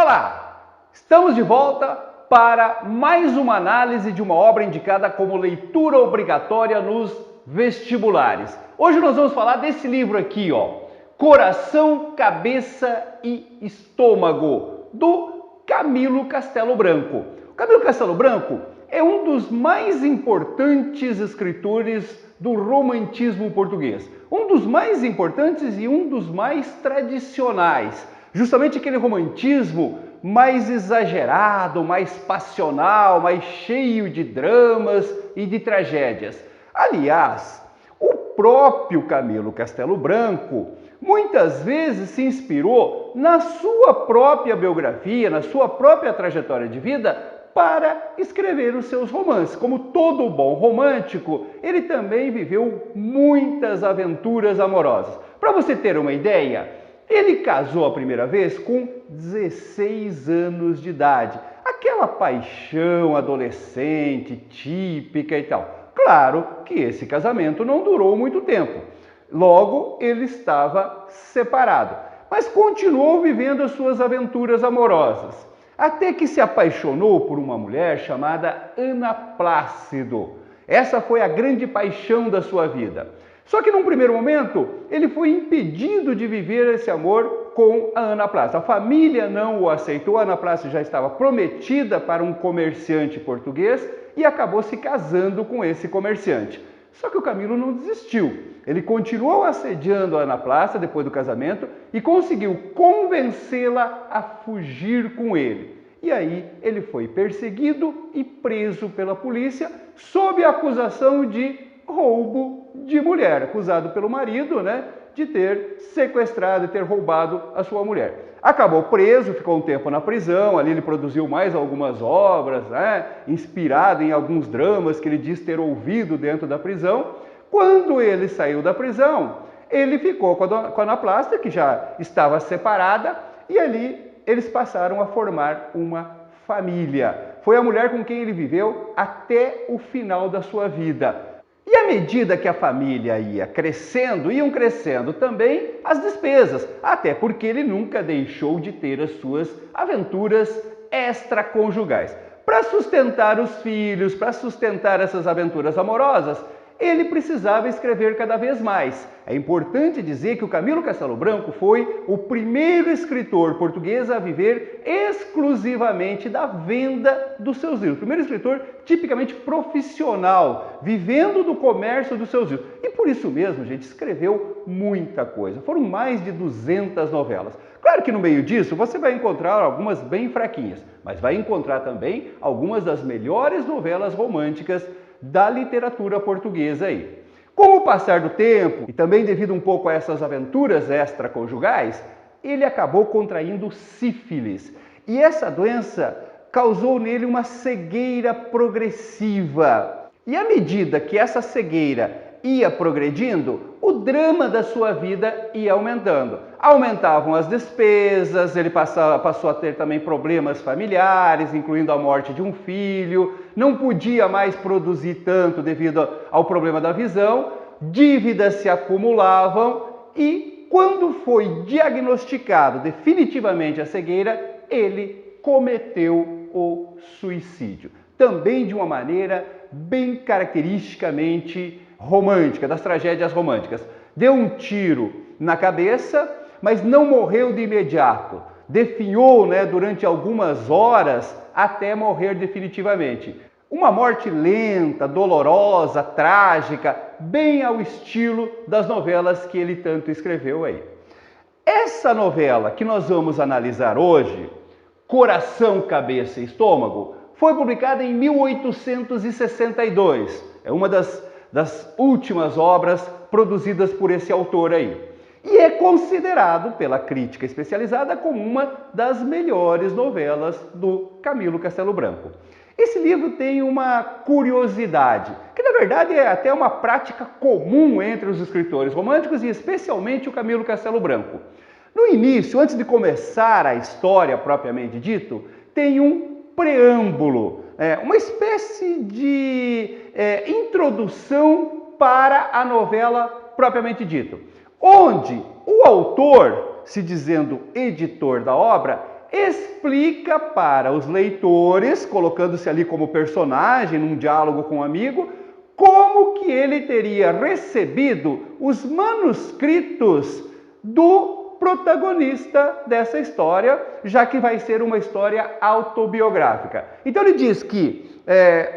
Olá! Estamos de volta para mais uma análise de uma obra indicada como leitura obrigatória nos vestibulares. Hoje nós vamos falar desse livro aqui, Coração, Cabeça e Estômago, do Camilo Castelo Branco. O Camilo Castelo Branco é um dos mais importantes escritores do romantismo português. Um dos mais importantes e um dos mais tradicionais. Justamente aquele romantismo mais exagerado, mais passional, mais cheio de dramas e de tragédias. Aliás, o próprio Camilo Castelo Branco muitas vezes se inspirou na sua própria biografia, na sua própria trajetória de vida para escrever os seus romances. Como todo bom romântico, ele também viveu muitas aventuras amorosas. Para você ter uma ideia, ele casou a primeira vez com 16 anos de idade. Aquela paixão adolescente, típica e tal. Claro que esse casamento não durou muito tempo. Logo, ele estava separado, mas continuou vivendo as suas aventuras amorosas. Até que se apaixonou por uma mulher chamada Ana Plácido. Essa foi a grande paixão da sua vida. Só que num primeiro momento, ele foi impedido de viver esse amor com a Ana Plácido. A família não o aceitou, a Ana Plácido já estava prometida para um comerciante português e acabou se casando com esse comerciante. Só que o Camilo não desistiu. Ele continuou assediando a Ana Plácido depois do casamento e conseguiu convencê-la a fugir com ele. E aí ele foi perseguido e preso pela polícia sob a acusação de roubo de mulher, acusado pelo marido, de ter sequestrado e ter roubado a sua mulher. Acabou preso, ficou um tempo na prisão, ali ele produziu mais algumas obras, inspirado em alguns dramas que ele diz ter ouvido dentro da prisão. Quando ele saiu da prisão, ele ficou com a Ana Plácido, que já estava separada, e ali eles passaram a formar uma família. Foi a mulher com quem ele viveu até o final da sua vida. E à medida que a família iam crescendo também as despesas, até porque ele nunca deixou de ter as suas aventuras extraconjugais. Para sustentar os filhos, para sustentar essas aventuras amorosas, ele precisava escrever cada vez mais. É importante dizer que o Camilo Castelo Branco foi o primeiro escritor português a viver exclusivamente da venda dos seus livros. O primeiro escritor tipicamente profissional, vivendo do comércio dos seus livros. E por isso mesmo, gente, escreveu muita coisa. Foram mais de 200 novelas. Claro que no meio disso você vai encontrar algumas bem fraquinhas, mas vai encontrar também algumas das melhores novelas românticas da literatura portuguesa aí. Com o passar do tempo, e também devido um pouco a essas aventuras extraconjugais, ele acabou contraindo sífilis. E essa doença causou nele uma cegueira progressiva. E à medida que essa cegueira ia progredindo, o drama da sua vida ia aumentando. Aumentavam as despesas, ele passou a ter também problemas familiares, incluindo a morte de um filho, não podia mais produzir tanto devido ao problema da visão, dívidas se acumulavam e, quando foi diagnosticado definitivamente a cegueira, ele cometeu o suicídio. Também de uma maneira bem caracteristicamente romântica, das tragédias românticas. Deu um tiro na cabeça, mas não morreu de imediato. Definhou, durante algumas horas até morrer definitivamente. Uma morte lenta, dolorosa, trágica, bem ao estilo das novelas que ele tanto escreveu aí. Essa novela que nós vamos analisar hoje, Coração, Cabeça e Estômago, foi publicada em 1862. É uma das últimas obras produzidas por esse autor aí. E é considerado pela crítica especializada como uma das melhores novelas do Camilo Castelo Branco. Esse livro tem uma curiosidade, que na verdade é até uma prática comum entre os escritores românticos e especialmente o Camilo Castelo Branco. No início, antes de começar a história propriamente dito, tem um preâmbulo, uma espécie de introdução para a novela propriamente dito, onde o autor, se dizendo editor da obra, explica para os leitores, colocando-se ali como personagem, num diálogo com um amigo, como que ele teria recebido os manuscritos do protagonista dessa história, já que vai ser uma história autobiográfica. Então ele diz que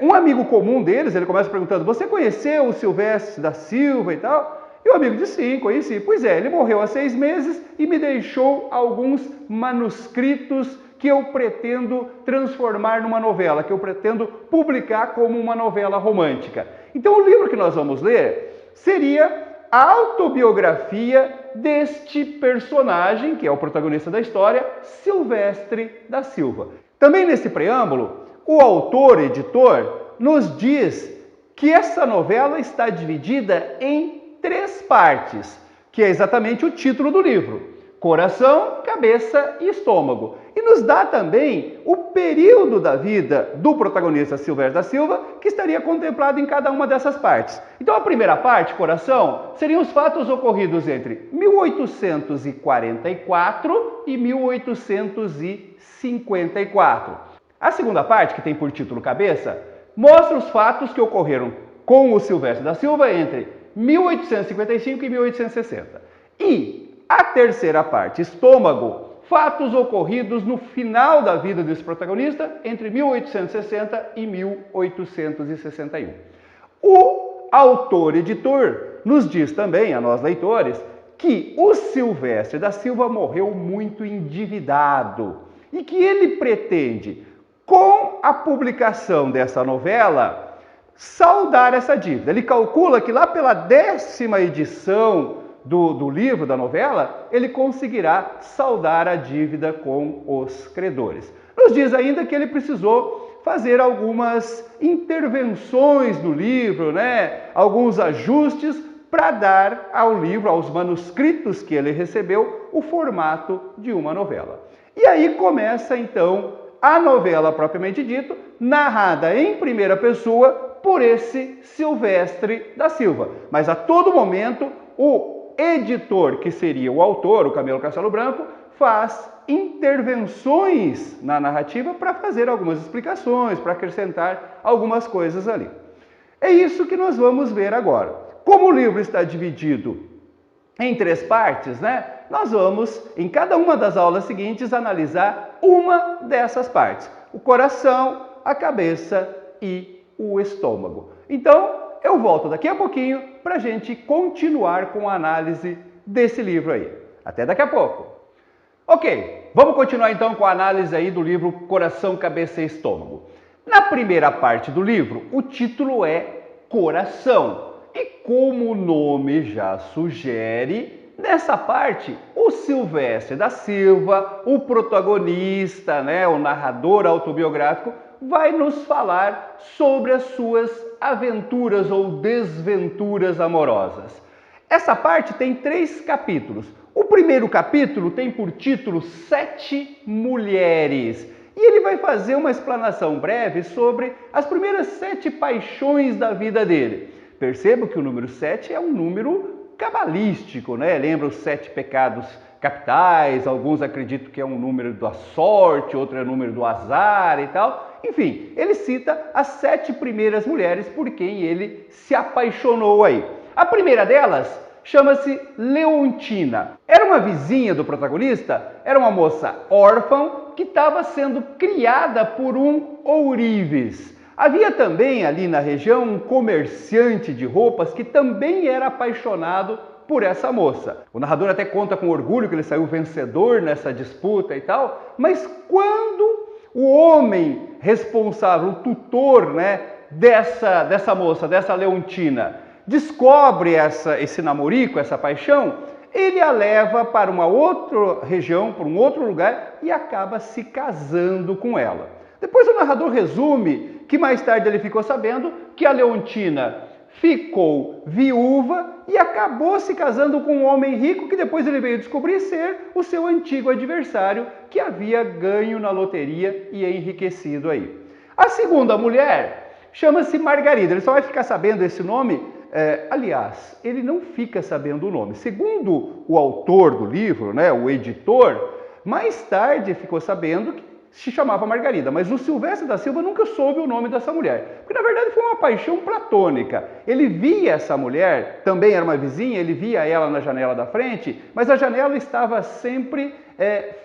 um amigo comum deles, ele começa perguntando: você conheceu o Silvestre da Silva e tal? E o amigo diz: sim, conheci. Pois é, ele morreu há 6 meses e me deixou alguns manuscritos que eu pretendo transformar numa novela, que eu pretendo publicar como uma novela romântica. Então o livro que nós vamos ler seria a autobiografia deste personagem, que é o protagonista da história, Silvestre da Silva. Também nesse preâmbulo, o autor, editor, nos diz que essa novela está dividida em 3 partes, que é exatamente o título do livro: Coração, Cabeça e Estômago. E nos dá também o período da vida do protagonista Silvestre da Silva, que estaria contemplado em cada uma dessas partes. Então a primeira parte, Coração, seriam os fatos ocorridos entre 1844 e 1854. A segunda parte, que tem por título Cabeça, mostra os fatos que ocorreram com o Silvestre da Silva entre 1855 e 1860. E a terceira parte, Estômago, fatos ocorridos no final da vida desse protagonista entre 1860 e 1861. O autor-editor nos diz também, a nós leitores, que o Silvestre da Silva morreu muito endividado e que ele pretende, com a publicação dessa novela, saldar essa dívida. Ele calcula que lá pela 10ª edição do livro, da novela, ele conseguirá saldar a dívida com os credores. Nos diz ainda que ele precisou fazer algumas intervenções no livro, alguns ajustes para dar ao livro, aos manuscritos que ele recebeu, o formato de uma novela. E aí começa então a novela propriamente dito, narrada em primeira pessoa por esse Silvestre da Silva. Mas a todo momento o editor, que seria o autor, o Camilo Castelo Branco, faz intervenções na narrativa para fazer algumas explicações, para acrescentar algumas coisas ali. É isso que nós vamos ver agora. Como o livro está dividido em 3 partes, nós vamos, em cada uma das aulas seguintes, analisar uma dessas partes: o coração, a cabeça e o estômago. Então, eu volto daqui a pouquinho para a gente continuar com a análise desse livro aí. Até daqui a pouco. Ok, vamos continuar então com a análise aí do livro Coração, Cabeça e Estômago. Na primeira parte do livro, o título é Coração. E como o nome já sugere, nessa parte, o Silvestre da Silva, o protagonista, o narrador autobiográfico, vai nos falar sobre as suas aventuras ou desventuras amorosas. Essa parte tem 3 capítulos. O primeiro capítulo tem por título 7 Mulheres. E ele vai fazer uma explanação breve sobre as primeiras 7 paixões da vida dele. Perceba que o número 7 é um número cabalístico, Lembra os 7 pecados capitais, alguns acreditam que é um número da sorte, outro é o número do azar e tal. Enfim, ele cita as 7 primeiras mulheres por quem ele se apaixonou aí. A primeira delas chama-se Leontina. Era uma vizinha do protagonista, era uma moça órfã que estava sendo criada por um ourives. Havia também ali na região um comerciante de roupas que também era apaixonado por essa moça. O narrador até conta com orgulho que ele saiu vencedor nessa disputa e tal, mas quando o homem responsável, o tutor dessa moça, dessa Leontina, descobre esse namorico, essa paixão, ele a leva para uma outra região, para um outro lugar e acaba se casando com ela. Depois o narrador resume que mais tarde ele ficou sabendo que a Leontina ficou viúva e acabou se casando com um homem rico que depois ele veio descobrir ser o seu antigo adversário que havia ganho na loteria e enriquecido aí. A segunda mulher chama-se Margarida. Ele só vai ficar sabendo esse nome, aliás, ele não fica sabendo o nome. Segundo o autor do livro, o editor, Mais tarde ficou sabendo que se chamava Margarida, mas o Silvestre da Silva nunca soube o nome dessa mulher, porque na verdade foi uma paixão platônica. Ele via essa mulher, também era uma vizinha, ele via ela na janela da frente, mas a janela estava sempre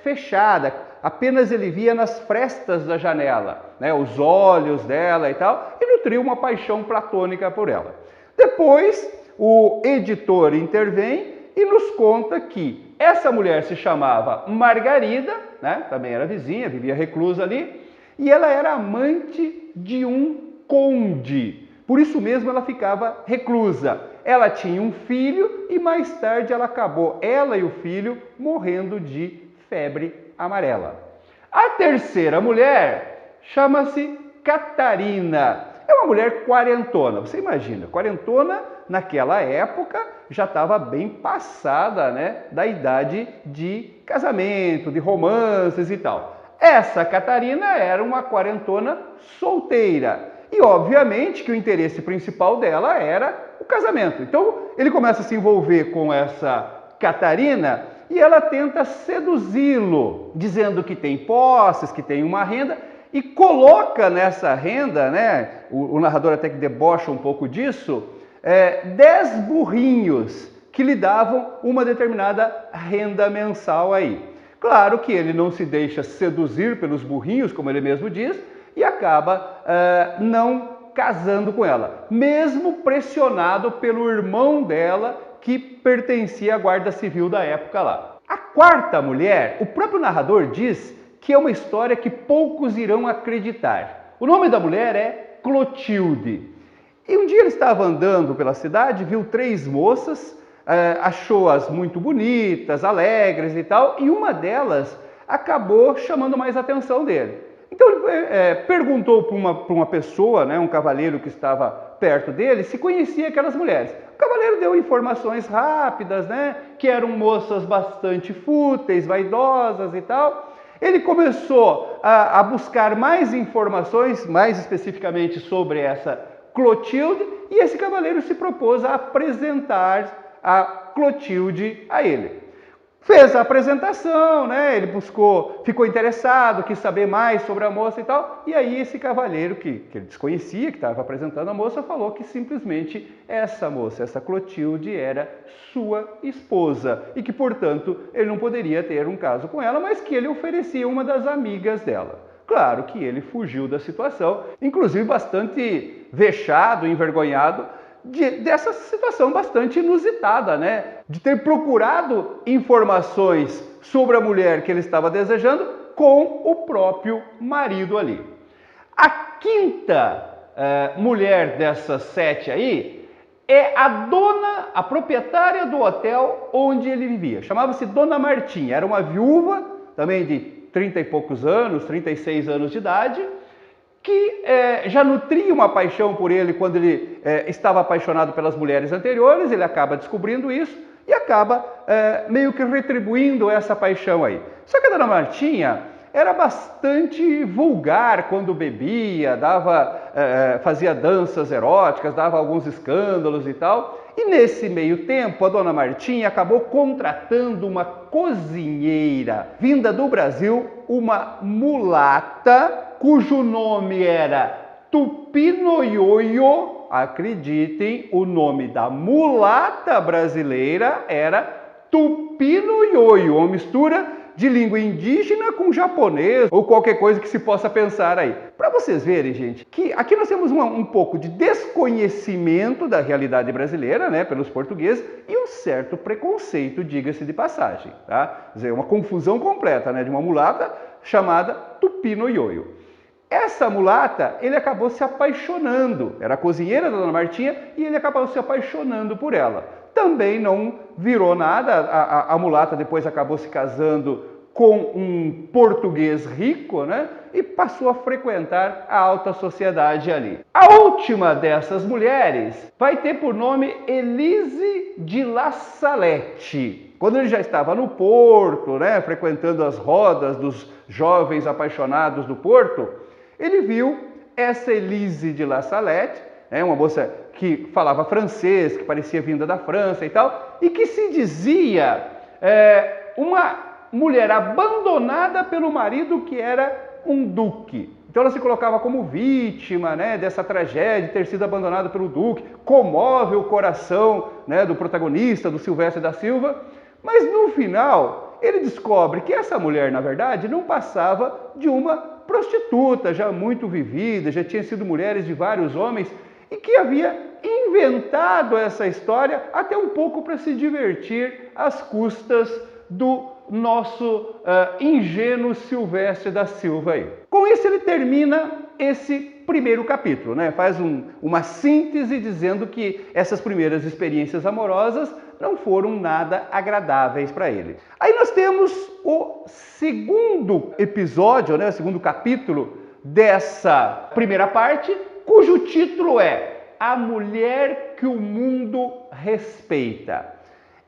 fechada, apenas ele via nas frestas da janela, né, os olhos dela e tal, e nutriu uma paixão platônica por ela. Depois, o editor intervém e nos conta que essa mulher se chamava Margarida, né? Também era vizinha, vivia reclusa ali, e ela era amante de um conde. Por isso mesmo ela ficava reclusa. Ela tinha um filho e mais tarde ela e o filho, morrendo de febre amarela. A terceira mulher chama-se Catarina. É uma mulher quarentona. Você imagina, quarentona naquela época já estava bem passada, né, da idade de casamento, de romances e tal. Essa Catarina era uma quarentona solteira. E obviamente que o interesse principal dela era o casamento. Então ele começa a se envolver com essa Catarina e ela tenta seduzi-lo, dizendo que tem posses, que tem uma renda, e coloca nessa renda, né, o narrador até que debocha um pouco disso, 10 burrinhos que lhe davam uma determinada renda mensal aí. Claro que ele não se deixa seduzir pelos burrinhos, como ele mesmo diz, e acaba não casando com ela, mesmo pressionado pelo irmão dela, que pertencia à Guarda Civil da época lá. A quarta mulher, o próprio narrador diz que é uma história que poucos irão acreditar. O nome da mulher é Clotilde. E um dia ele estava andando pela cidade, viu 3 moças, achou-as muito bonitas, alegres e tal, e uma delas acabou chamando mais a atenção dele. Então ele perguntou para uma pessoa, né, um cavaleiro que estava perto dele, se conhecia aquelas mulheres. O cavaleiro deu informações rápidas, né, que eram moças bastante fúteis, vaidosas e tal. Ele começou a buscar mais informações, mais especificamente sobre essa Clotilde, e esse cavaleiro se propôs a apresentar a Clotilde a ele. Fez a apresentação, né? Ele ficou interessado, quis saber mais sobre a moça e tal, e aí esse cavaleiro que ele desconhecia, que estava apresentando a moça, falou que simplesmente essa moça, essa Clotilde, era sua esposa e que, portanto, ele não poderia ter um caso com ela, mas que ele oferecia uma das amigas dela. Claro que ele fugiu da situação, inclusive bastante vexado, envergonhado, dessa situação bastante inusitada, né? De ter procurado informações sobre a mulher que ele estava desejando com o próprio marido ali. A quinta mulher dessas 7 aí é a proprietária do hotel onde ele vivia. Chamava-se Dona Martinha, era uma viúva, também de 30 e poucos anos, 36 anos de idade, que já nutria uma paixão por ele quando ele estava apaixonado pelas mulheres anteriores. Ele acaba descobrindo isso e acaba meio que retribuindo essa paixão aí. Só que a Dona Martinha era bastante vulgar quando bebia, fazia danças eróticas, dava alguns escândalos e tal. E nesse meio tempo, a Dona Martinha acabou contratando uma cozinheira vinda do Brasil, uma mulata, cujo nome era Tupinoyoyo. Acreditem, o nome da mulata brasileira era Tupinoyoyo, uma mistura de língua indígena com japonês ou qualquer coisa que se possa pensar aí. Para vocês verem, gente, que aqui nós temos um pouco de desconhecimento da realidade brasileira, né, pelos portugueses, e um certo preconceito, diga-se de passagem, tá? Quer dizer, uma confusão completa, né, de uma mulata chamada Tupinoyoyo. Essa mulata, ele acabou se apaixonando, era a cozinheira da Dona Martinha, e ele acabou se apaixonando por ela. Também não virou nada, a mulata depois acabou se casando com um português rico, né? E passou a frequentar a alta sociedade ali. A última dessas mulheres vai ter por nome Elise de La Salette. Quando ele já estava no Porto, né, frequentando as rodas dos jovens apaixonados do Porto, ele viu essa Elise de La Salette, uma moça que falava francês, que parecia vinda da França e tal, e que se dizia uma mulher abandonada pelo marido que era um duque. Então ela se colocava como vítima, né, dessa tragédia de ter sido abandonada pelo duque, comove o coração, né, do protagonista, do Silvestre da Silva, mas no final ele descobre que essa mulher, na verdade, não passava de uma prostituta já muito vivida, já tinha sido mulheres de vários homens e que havia inventado essa história até um pouco para se divertir às custas do nosso ingênuo Silvestre da Silva aí. Com isso ele termina esse primeiro capítulo, né? Faz uma síntese dizendo que essas primeiras experiências amorosas não foram nada agradáveis para ele. Aí nós temos o segundo episódio, né? O segundo capítulo dessa primeira parte, cujo título é A Mulher que o Mundo Respeita.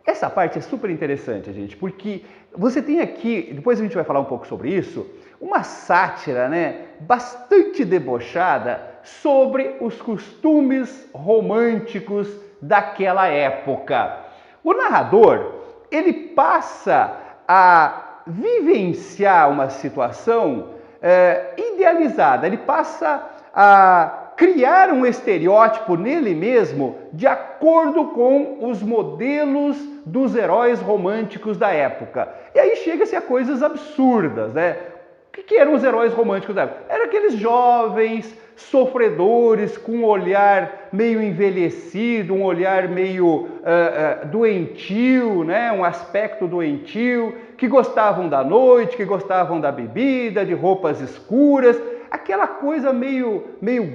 Essa parte é super interessante, gente, porque você tem aqui, depois a gente vai falar um pouco sobre isso, uma sátira, né, bastante debochada sobre os costumes românticos daquela época. O narrador, ele passa a vivenciar uma situação idealizada, ele passa a criar um estereótipo nele mesmo de acordo com os modelos dos heróis românticos da época. E aí chega-se a coisas absurdas, né? O que eram os heróis românticos da época? Eram aqueles jovens sofredores com um olhar meio envelhecido, um olhar meio doentio, né? Um aspecto doentio, que gostavam da noite, que gostavam da bebida, de roupas escuras, aquela coisa meio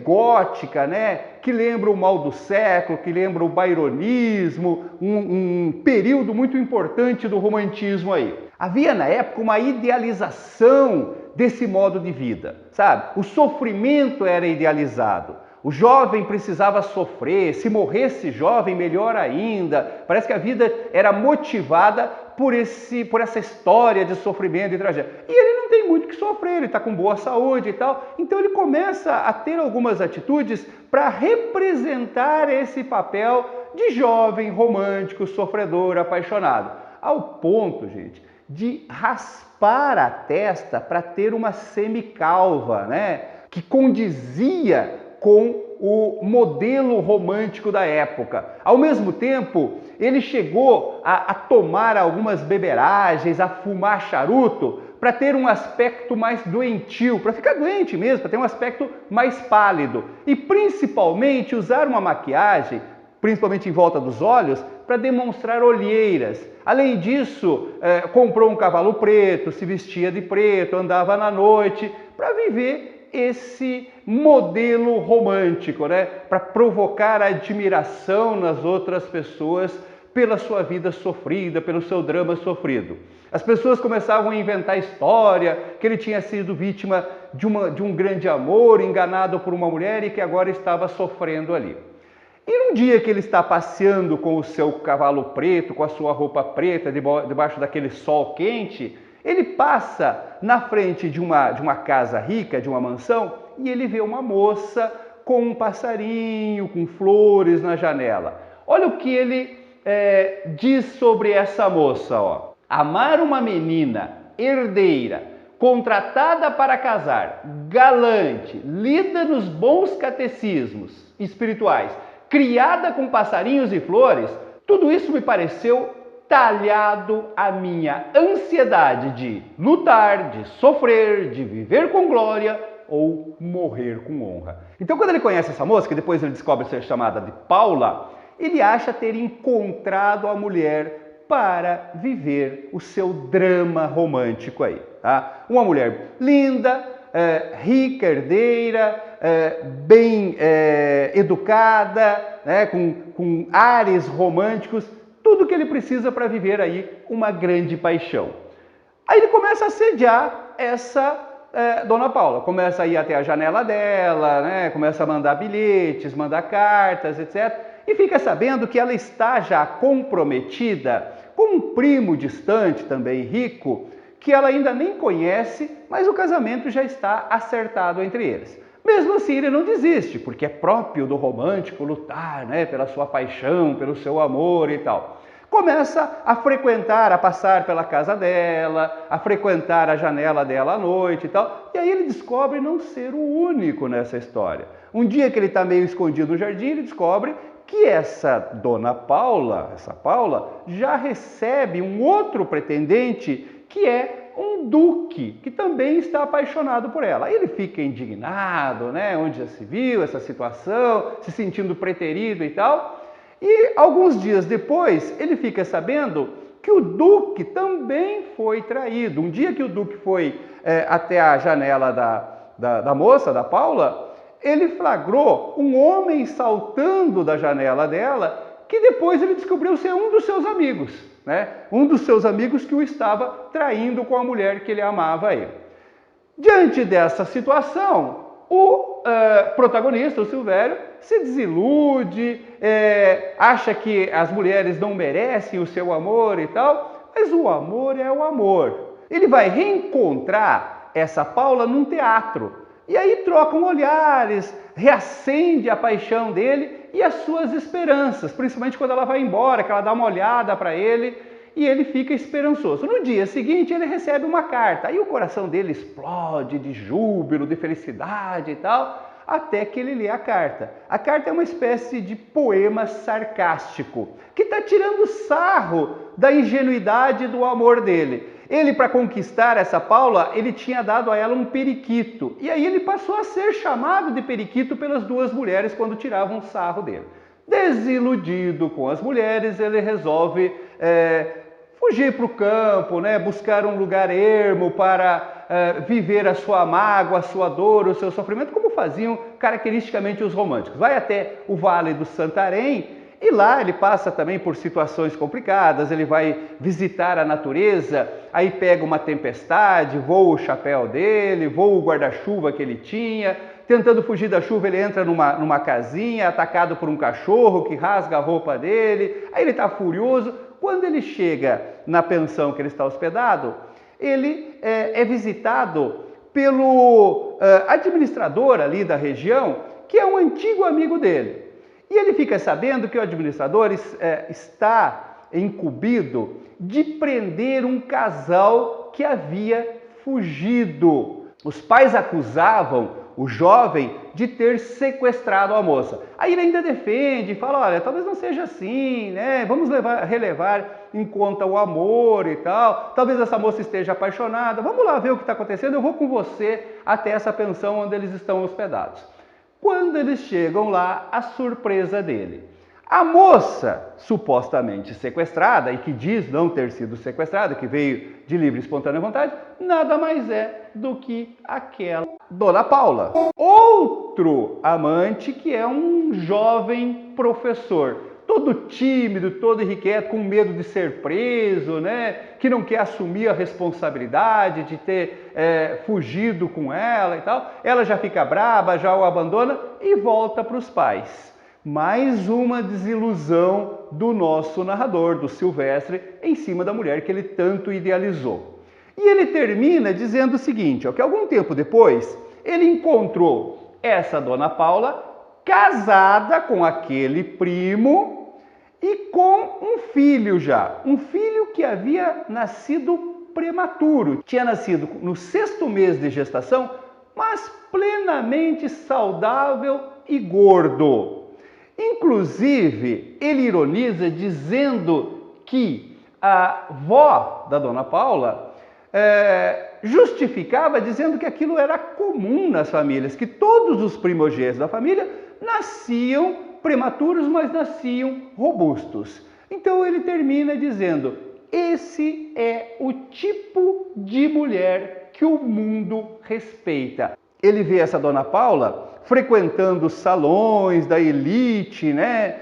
gótica, né? Que lembra o mal do século, que lembra o byronismo, um período muito importante do romantismo aí. Havia na época uma idealização desse modo de vida, sabe? O sofrimento era idealizado. O jovem precisava sofrer, se morresse jovem, melhor ainda. Parece que a vida era motivada por essa história de sofrimento e tragédia. E ele não tem muito que sofrer, ele está com boa saúde e tal. Então ele começa a ter algumas atitudes para representar esse papel de jovem, romântico, sofredor, apaixonado. Ao ponto, gente, de raspar a testa para ter uma semicalva, né? Que condizia com o modelo romântico da época. Ao mesmo tempo, ele chegou a tomar algumas beberagens, a fumar charuto, para ter um aspecto mais doentio, para ficar doente mesmo, para ter um aspecto mais pálido. E principalmente usar uma maquiagem, principalmente em volta dos olhos, para demonstrar olheiras. Além disso, comprou um cavalo preto, se vestia de preto, andava na noite, para viver esse modelo romântico, né? Para provocar admiração nas outras pessoas pela sua vida sofrida, pelo seu drama sofrido. As pessoas começavam a inventar história, que ele tinha sido vítima de um grande amor, enganado por uma mulher e que agora estava sofrendo ali. E um dia que ele está passeando com o seu cavalo preto, com a sua roupa preta, debaixo daquele sol quente, ele passa na frente de uma casa rica, de uma mansão, e ele vê uma moça com um passarinho, com flores na janela. Olha o que ele diz sobre essa moça, ó. Amar uma menina herdeira, contratada para casar, galante, lida nos bons catecismos espirituais, criada com passarinhos e flores, tudo isso me pareceu talhado à minha ansiedade de lutar, de sofrer, de viver com glória ou morrer com honra. Então, quando ele conhece essa moça, que depois ele descobre ser chamada de Paula, ele acha ter encontrado a mulher para viver o seu drama romântico aí. Tá? Uma mulher linda, rica, herdeira, bem educada, né? com ares românticos, tudo que ele precisa para viver aí uma grande paixão. Aí ele começa a assediar essa Dona Paula, começa a ir até a janela dela, né? Começa a mandar bilhetes, mandar cartas, etc. E fica sabendo que ela está já comprometida com um primo distante, também rico, que ela ainda nem conhece, mas o casamento já está acertado entre eles. Mesmo assim, ele não desiste, porque é próprio do romântico lutar, né, pela sua paixão, pelo seu amor e tal. começa a frequentar, a passar pela casa dela, a frequentar a janela dela à noite e tal. E aí ele descobre não ser o único nessa história. Um dia que ele está meio escondido no jardim, ele descobre que essa dona Paula, já recebe um outro pretendente que é um duque, que também está apaixonado por ela. Aí ele fica indignado, né? Onde já se viu essa situação, se sentindo preterido e tal. E alguns dias depois, ele fica sabendo que o duque também foi traído. Um dia que o duque foi até a janela da moça, da Paula, ele flagrou um homem saltando da janela dela, que depois ele descobriu ser um dos seus amigos, né? Um dos seus amigos que o estava traindo com a mulher que ele amava aí. Diante dessa situação, o protagonista, o Silvério, se desilude, acha que as mulheres não merecem o seu amor e tal, mas o amor é o amor. Ele vai reencontrar essa Paula num teatro, e aí trocam olhares, reacende a paixão dele e as suas esperanças, principalmente quando ela vai embora, que ela dá uma olhada para ele, e ele fica esperançoso. No dia seguinte, ele recebe uma carta, aí o coração dele explode de júbilo, de felicidade e tal, até que ele lê a carta. A carta é uma espécie de poema sarcástico, que está tirando sarro da ingenuidade do amor dele. Ele, para conquistar essa Paula, ele tinha dado a ela um periquito, e aí ele passou a ser chamado de periquito pelas duas mulheres quando tiravam sarro dele. Desiludido com as mulheres, ele resolve fugir para o campo, né? Buscar um lugar ermo para viver a sua mágoa, a sua dor, o seu sofrimento, como faziam caracteristicamente os românticos. Vai até o Vale do Santarém e lá ele passa também por situações complicadas, ele vai visitar a natureza, aí pega uma tempestade, voa o chapéu dele, voa o guarda-chuva que ele tinha. Tentando fugir da chuva, ele entra numa casinha, atacado por um cachorro que rasga a roupa dele. Aí ele está furioso. Quando ele chega na pensão que ele está hospedado, ele é visitado pelo administrador ali da região, que é um antigo amigo dele. E ele fica sabendo que o administrador está incumbido de prender um casal que havia fugido. Os pais acusavam o jovem de ter sequestrado a moça. Aí ele ainda defende, fala, olha, talvez não seja assim, né? Vamos relevar em conta o amor e tal. Talvez essa moça esteja apaixonada. Vamos lá ver o que está acontecendo. Eu vou com você até essa pensão onde eles estão hospedados. Quando eles chegam lá, a surpresa dele. A moça supostamente sequestrada, e que diz não ter sido sequestrada, que veio de livre e espontânea vontade, nada mais é do que aquela Dona Paula. Outro amante que é um jovem professor, todo tímido, todo irrequieto, com medo de ser preso, né? Que não quer assumir a responsabilidade de ter fugido com ela e tal. Ela já fica braba, já o abandona e volta para os pais. Mais uma desilusão do nosso narrador, do Silvestre, em cima da mulher que ele tanto idealizou. E ele termina dizendo o seguinte, ó, que algum tempo depois ele encontrou essa Dona Paula casada com aquele primo e com um filho já. Um filho que havia nascido prematuro. Tinha nascido no 6º mês de gestação, mas plenamente saudável e gordo. Inclusive, ele ironiza dizendo que a avó da Dona Paula justificava dizendo que aquilo era comum nas famílias, que todos os primogênitos da família nasciam prematuros, mas nasciam robustos. Então ele termina dizendo, esse é o tipo de mulher que o mundo respeita. Ele vê essa Dona Paula frequentando os salões da elite, né?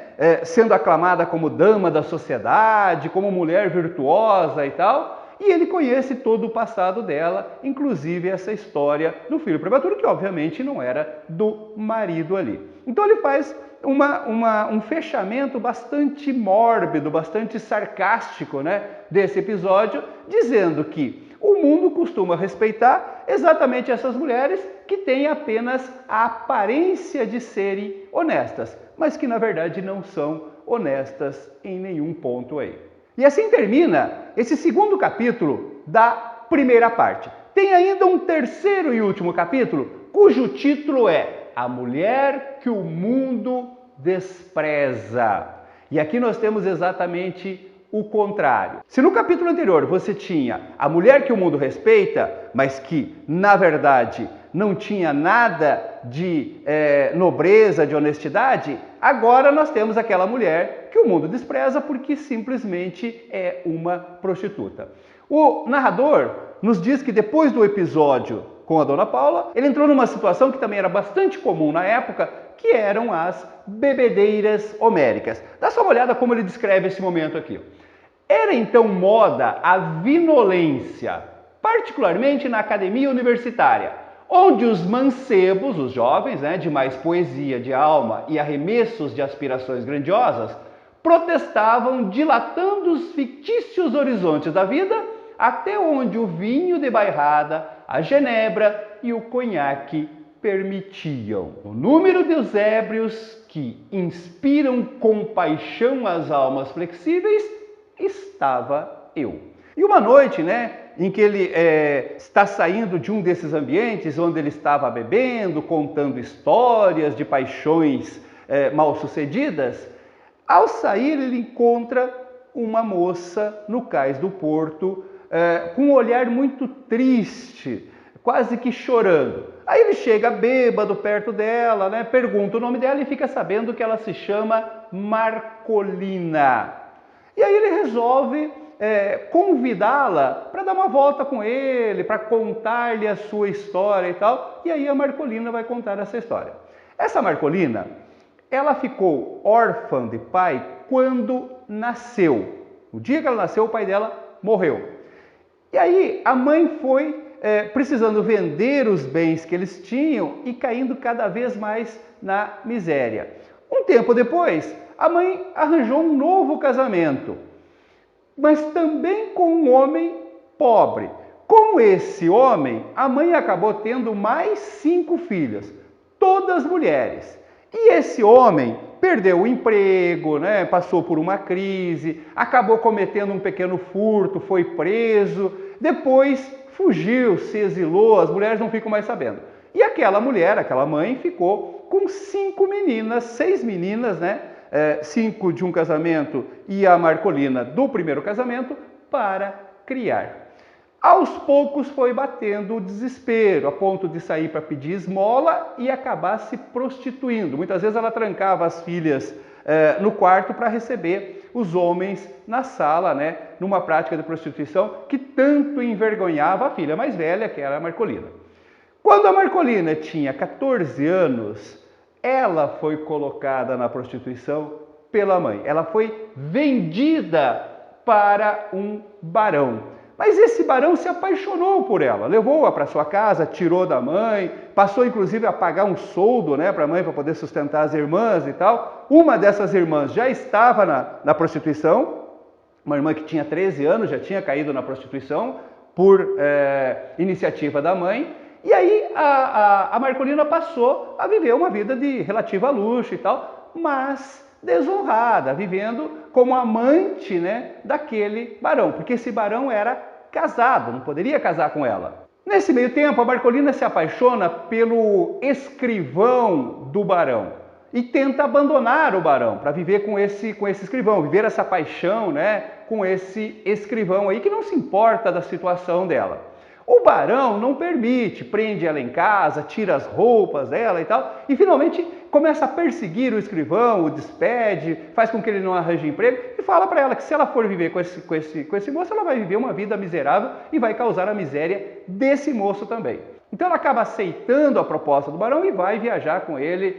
Sendo aclamada como dama da sociedade, como mulher virtuosa e tal, e ele conhece todo o passado dela, inclusive essa história do filho prematuro, que obviamente não era do marido ali. Então ele faz um fechamento bastante mórbido, bastante sarcástico, né, desse episódio, dizendo que o mundo costuma respeitar exatamente essas mulheres que têm apenas a aparência de serem honestas, mas que na verdade não são honestas em nenhum ponto aí. E assim termina esse segundo capítulo da primeira parte. Tem ainda um terceiro e último capítulo, cujo título é A Mulher que o Mundo Despreza. E aqui nós temos exatamente o contrário. Se no capítulo anterior você tinha a mulher que o mundo respeita, mas que, na verdade, não tinha nada de nobreza, de honestidade, agora nós temos aquela mulher que o mundo despreza porque simplesmente é uma prostituta. O narrador nos diz que depois do episódio com a Dona Paula, ele entrou numa situação que também era bastante comum na época, que eram as bebedeiras homéricas. Dá só uma olhada como ele descreve esse momento aqui. Era então moda a vinolência, particularmente na academia universitária, onde os mancebos, os jovens, de mais poesia de alma e arremessos de aspirações grandiosas, protestavam dilatando os fictícios horizontes da vida até onde o vinho de bairrada, a genebra e o conhaque permitiam. O número dos ébrios que inspiram compaixão às almas flexíveis estava eu. E uma noite, em que ele está saindo de um desses ambientes onde ele estava bebendo, contando histórias de paixões mal-sucedidas, ao sair ele encontra uma moça no cais do porto, com um olhar muito triste, quase que chorando. Aí ele chega bêbado perto dela, pergunta o nome dela e fica sabendo que ela se chama Marcolina. E aí ele resolve convidá-la para dar uma volta com ele, para contar-lhe a sua história e tal. E aí a Marcolina vai contar essa história. Essa Marcolina, ela ficou órfã de pai quando nasceu. O dia que ela nasceu, o pai dela morreu. E aí a mãe foi precisando vender os bens que eles tinham e caindo cada vez mais na miséria. Um tempo depois, a mãe arranjou um novo casamento, mas também com um homem pobre. Com esse homem, a mãe acabou tendo mais 5 filhas, todas mulheres. E esse homem perdeu o emprego, passou por uma crise, acabou cometendo um pequeno furto, foi preso, depois fugiu, se exilou, as mulheres não ficam mais sabendo. E aquela mulher, aquela mãe, ficou com 5 meninas, 6 meninas, 5 de um casamento e a Marcolina do primeiro casamento, para criar. Aos poucos foi batendo o desespero, a ponto de sair para pedir esmola e acabar se prostituindo. Muitas vezes ela trancava as filhas no quarto para receber os homens na sala, numa prática de prostituição que tanto envergonhava a filha mais velha, que era a Marcolina. Quando a Marcolina tinha 14 anos, ela foi colocada na prostituição pela mãe. Ela foi vendida para um barão. Mas esse barão se apaixonou por ela, levou-a para sua casa, tirou da mãe, passou inclusive a pagar um soldo para a mãe para poder sustentar as irmãs e tal. Uma dessas irmãs já estava na prostituição, uma irmã que tinha 13 anos, já tinha caído na prostituição por iniciativa da mãe. E aí a Marcolina passou a viver uma vida de relativa luxo e tal, mas desonrada, vivendo como amante daquele barão, porque esse barão era casado, não poderia casar com ela. Nesse meio tempo, a Marcolina se apaixona pelo escrivão do barão e tenta abandonar o barão para viver com esse escrivão, viver essa paixão com esse escrivão aí que não se importa da situação dela. O barão não permite, prende ela em casa, tira as roupas dela e tal, e finalmente começa a perseguir o escrivão, o despede, faz com que ele não arranje emprego e fala para ela que se ela for viver com esse moço, ela vai viver uma vida miserável e vai causar a miséria desse moço também. Então ela acaba aceitando a proposta do barão e vai viajar com ele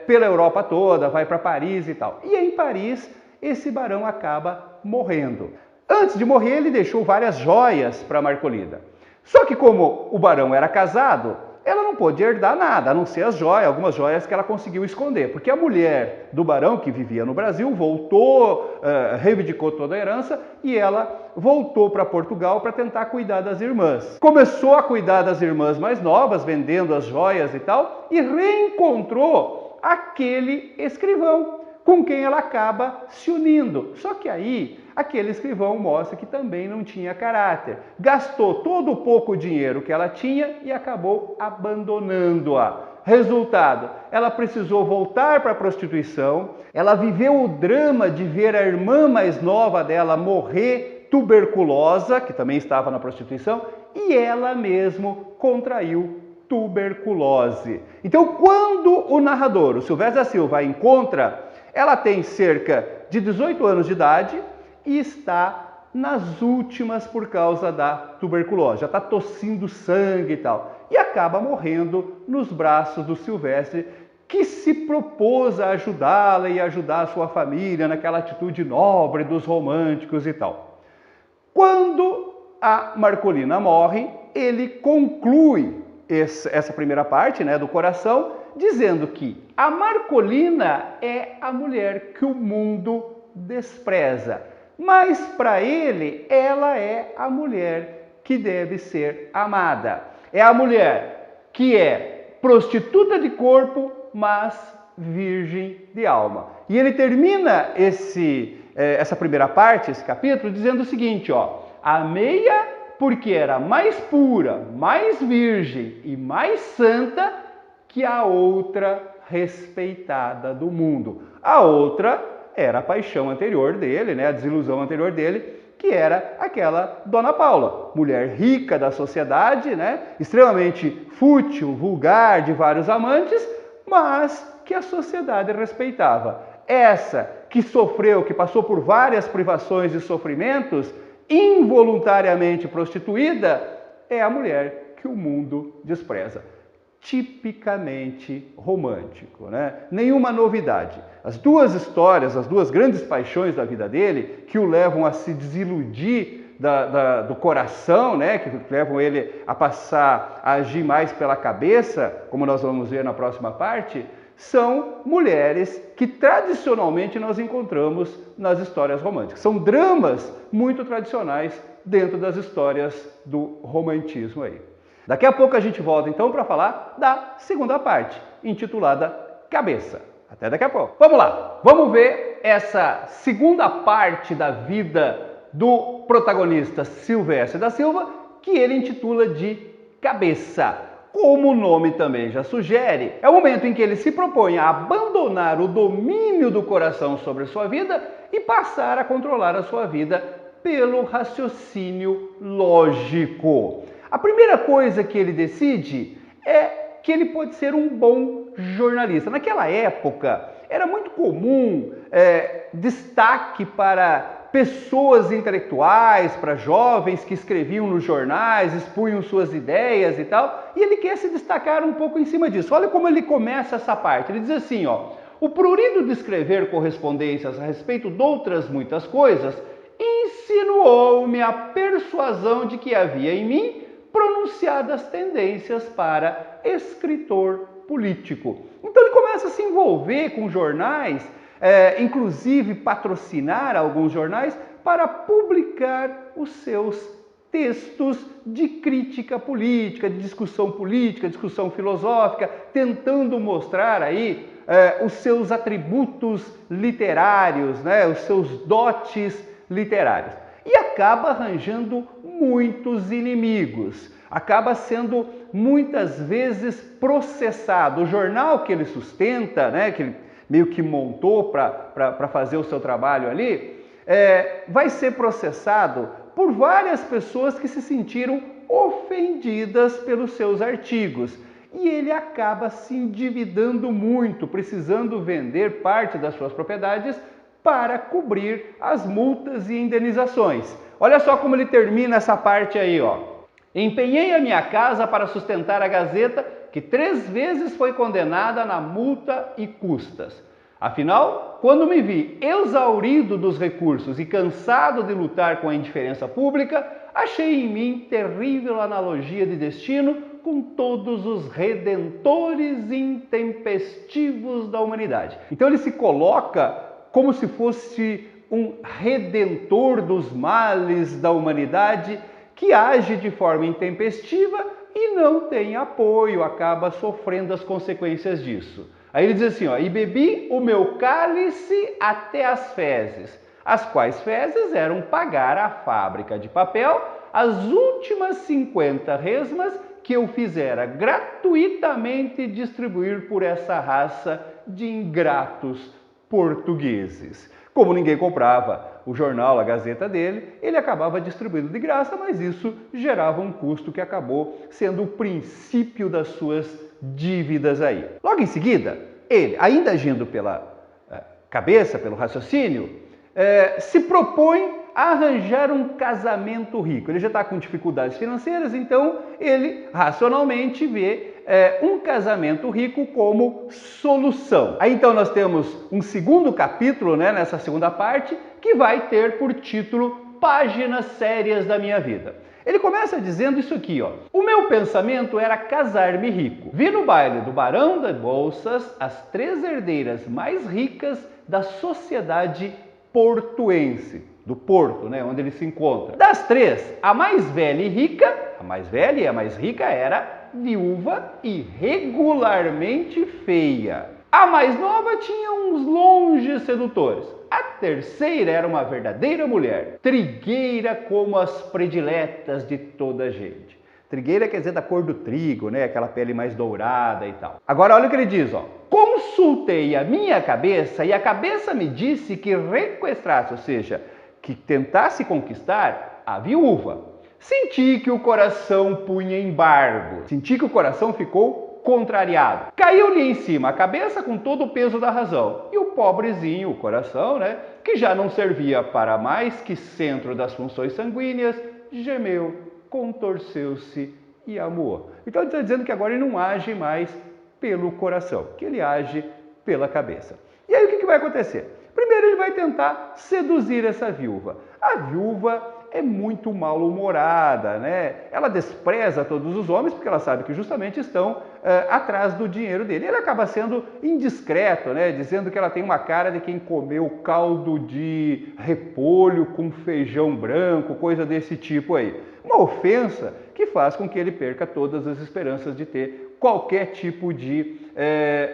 pela Europa toda, vai para Paris e tal. E em Paris, esse barão acaba morrendo. Antes de morrer, ele deixou várias joias para Marcolina. Só que como o barão era casado, ela não pôde herdar nada, a não ser as joias, algumas joias que ela conseguiu esconder. Porque a mulher do barão, que vivia no Brasil, voltou, reivindicou toda a herança e ela voltou para Portugal para tentar cuidar das irmãs. Começou a cuidar das irmãs mais novas, vendendo as joias e tal, e reencontrou aquele escrivão. com quem ela acaba se unindo. Só que aí, aquele escrivão mostra que também não tinha caráter. Gastou todo o pouco dinheiro que ela tinha e acabou abandonando-a. Resultado, ela precisou voltar para a prostituição, ela viveu o drama de ver a irmã mais nova dela morrer tuberculosa, que também estava na prostituição, e ela mesmo contraiu tuberculose. Então, quando o narrador, o Silvestre da Silva, a encontra, ela tem cerca de 18 anos de idade e está nas últimas por causa da tuberculose. Já está tossindo sangue e tal. E acaba morrendo nos braços do Silvestre, que se propôs a ajudá-la e ajudar a sua família naquela atitude nobre dos românticos e tal. Quando a Marcolina morre, ele conclui essa primeira parte, né, do coração, dizendo que a Marcolina é a mulher que o mundo despreza, mas para ele ela é a mulher que deve ser amada. É a mulher que é prostituta de corpo, mas virgem de alma. E ele termina essa primeira parte, esse capítulo, dizendo o seguinte, ó: amei-a porque era mais pura, mais virgem e mais santa que a outra respeitada do mundo. A outra era a paixão anterior dele, né, a desilusão anterior dele, que era aquela Dona Paula, mulher rica da sociedade, né, extremamente fútil, vulgar, de vários amantes, mas que a sociedade respeitava. Essa que sofreu, que passou por várias privações e sofrimentos, involuntariamente prostituída, é a mulher que o mundo despreza. Tipicamente romântico, né? Nenhuma novidade. As duas histórias, as duas grandes paixões da vida dele, que o levam a se desiludir do coração, né? Que levam ele a agir mais pela cabeça, como nós vamos ver na próxima parte, são mulheres que tradicionalmente nós encontramos nas histórias românticas. São dramas muito tradicionais dentro das histórias do romantismo aí. Daqui a pouco a gente volta então para falar da segunda parte, intitulada Cabeça. Até daqui a pouco. Vamos lá, vamos ver essa segunda parte da vida do protagonista Silvestre da Silva, que ele intitula de Cabeça. Como o nome também já sugere, é o momento em que ele se propõe a abandonar o domínio do coração sobre a sua vida e passar a controlar a sua vida pelo raciocínio lógico. A primeira coisa que ele decide é que ele pode ser um bom jornalista. Naquela época, era muito comum destaque para pessoas intelectuais, para jovens que escreviam nos jornais, expunham suas ideias e tal, e ele quer se destacar um pouco em cima disso. Olha como ele começa essa parte. Ele diz assim, ó: o prurido de escrever correspondências a respeito de outras muitas coisas insinuou-me a persuasão de que havia em mim pronunciadas tendências para escritor político. Então ele começa a se envolver com jornais, inclusive patrocinar alguns jornais para publicar os seus textos de crítica política, de discussão política, discussão filosófica, tentando mostrar aí os seus atributos literários, né, os seus dotes literários. E acaba arranjando muitos inimigos, acaba sendo muitas vezes processado. O jornal que ele sustenta, né, que ele meio que montou para fazer o seu trabalho ali, vai ser processado por várias pessoas que se sentiram ofendidas pelos seus artigos. E ele acaba se endividando muito, precisando vender parte das suas propriedades para cobrir as multas e indenizações. Olha só como ele termina essa parte aí, ó. Empenhei a minha casa para sustentar a Gazeta, que 3 vezes foi condenada na multa e custas. Afinal, quando me vi exaurido dos recursos e cansado de lutar com a indiferença pública, achei em mim terrível analogia de destino com todos os redentores intempestivos da humanidade. Então ele se coloca como se fosse um redentor dos males da humanidade que age de forma intempestiva e não tem apoio, acaba sofrendo as consequências disso. Aí ele diz assim, ó, e bebi o meu cálice até as fezes, as quais fezes eram pagar à fábrica de papel as últimas 50 resmas que eu fizera gratuitamente distribuir por essa raça de ingratos portugueses. Como ninguém comprava o jornal, a Gazeta dele, ele acabava distribuindo de graça, mas isso gerava um custo que acabou sendo o princípio das suas dívidas aí. Logo em seguida, ele, ainda agindo pela cabeça, pelo raciocínio, se propõe a arranjar um casamento rico. Ele já está com dificuldades financeiras, então ele racionalmente vê um casamento rico como solução. Aí então nós temos um segundo capítulo, né, nessa segunda parte, que vai ter por título Páginas Sérias da Minha Vida. Ele começa dizendo isso aqui, ó. O meu pensamento era casar-me rico. Vi no baile do Barão das Bolsas as 3 herdeiras mais ricas da sociedade portuense, do Porto, né, onde ele se encontra. Das 3, a mais velha e rica, a mais velha e a mais rica era viúva e regularmente feia. A mais nova tinha uns longes sedutores. A terceira era uma verdadeira mulher, trigueira como as prediletas de toda a gente. Trigueira quer dizer da cor do trigo, né? Aquela pele mais dourada e tal. Agora olha o que ele diz, ó. Consultei a minha cabeça e a cabeça me disse que requestrasse, ou seja, que tentasse conquistar a viúva. Senti que o coração punha embargo, senti que o coração ficou contrariado. Caiu-lhe em cima a cabeça com todo o peso da razão. E o pobrezinho, o coração, né, que já não servia para mais que centro das funções sanguíneas, gemeu, contorceu-se e amuou. Então ele está dizendo que agora ele não age mais pelo coração, que ele age pela cabeça. E aí o que vai acontecer? Primeiro ele vai tentar seduzir essa viúva. A viúva é muito mal-humorada, né? Ela despreza todos os homens porque ela sabe que justamente estão atrás do dinheiro dele. Ele acaba sendo indiscreto, né? Dizendo que ela tem uma cara de quem comeu caldo de repolho com feijão branco, coisa desse tipo aí. Uma ofensa que faz com que ele perca todas as esperanças de ter qualquer tipo de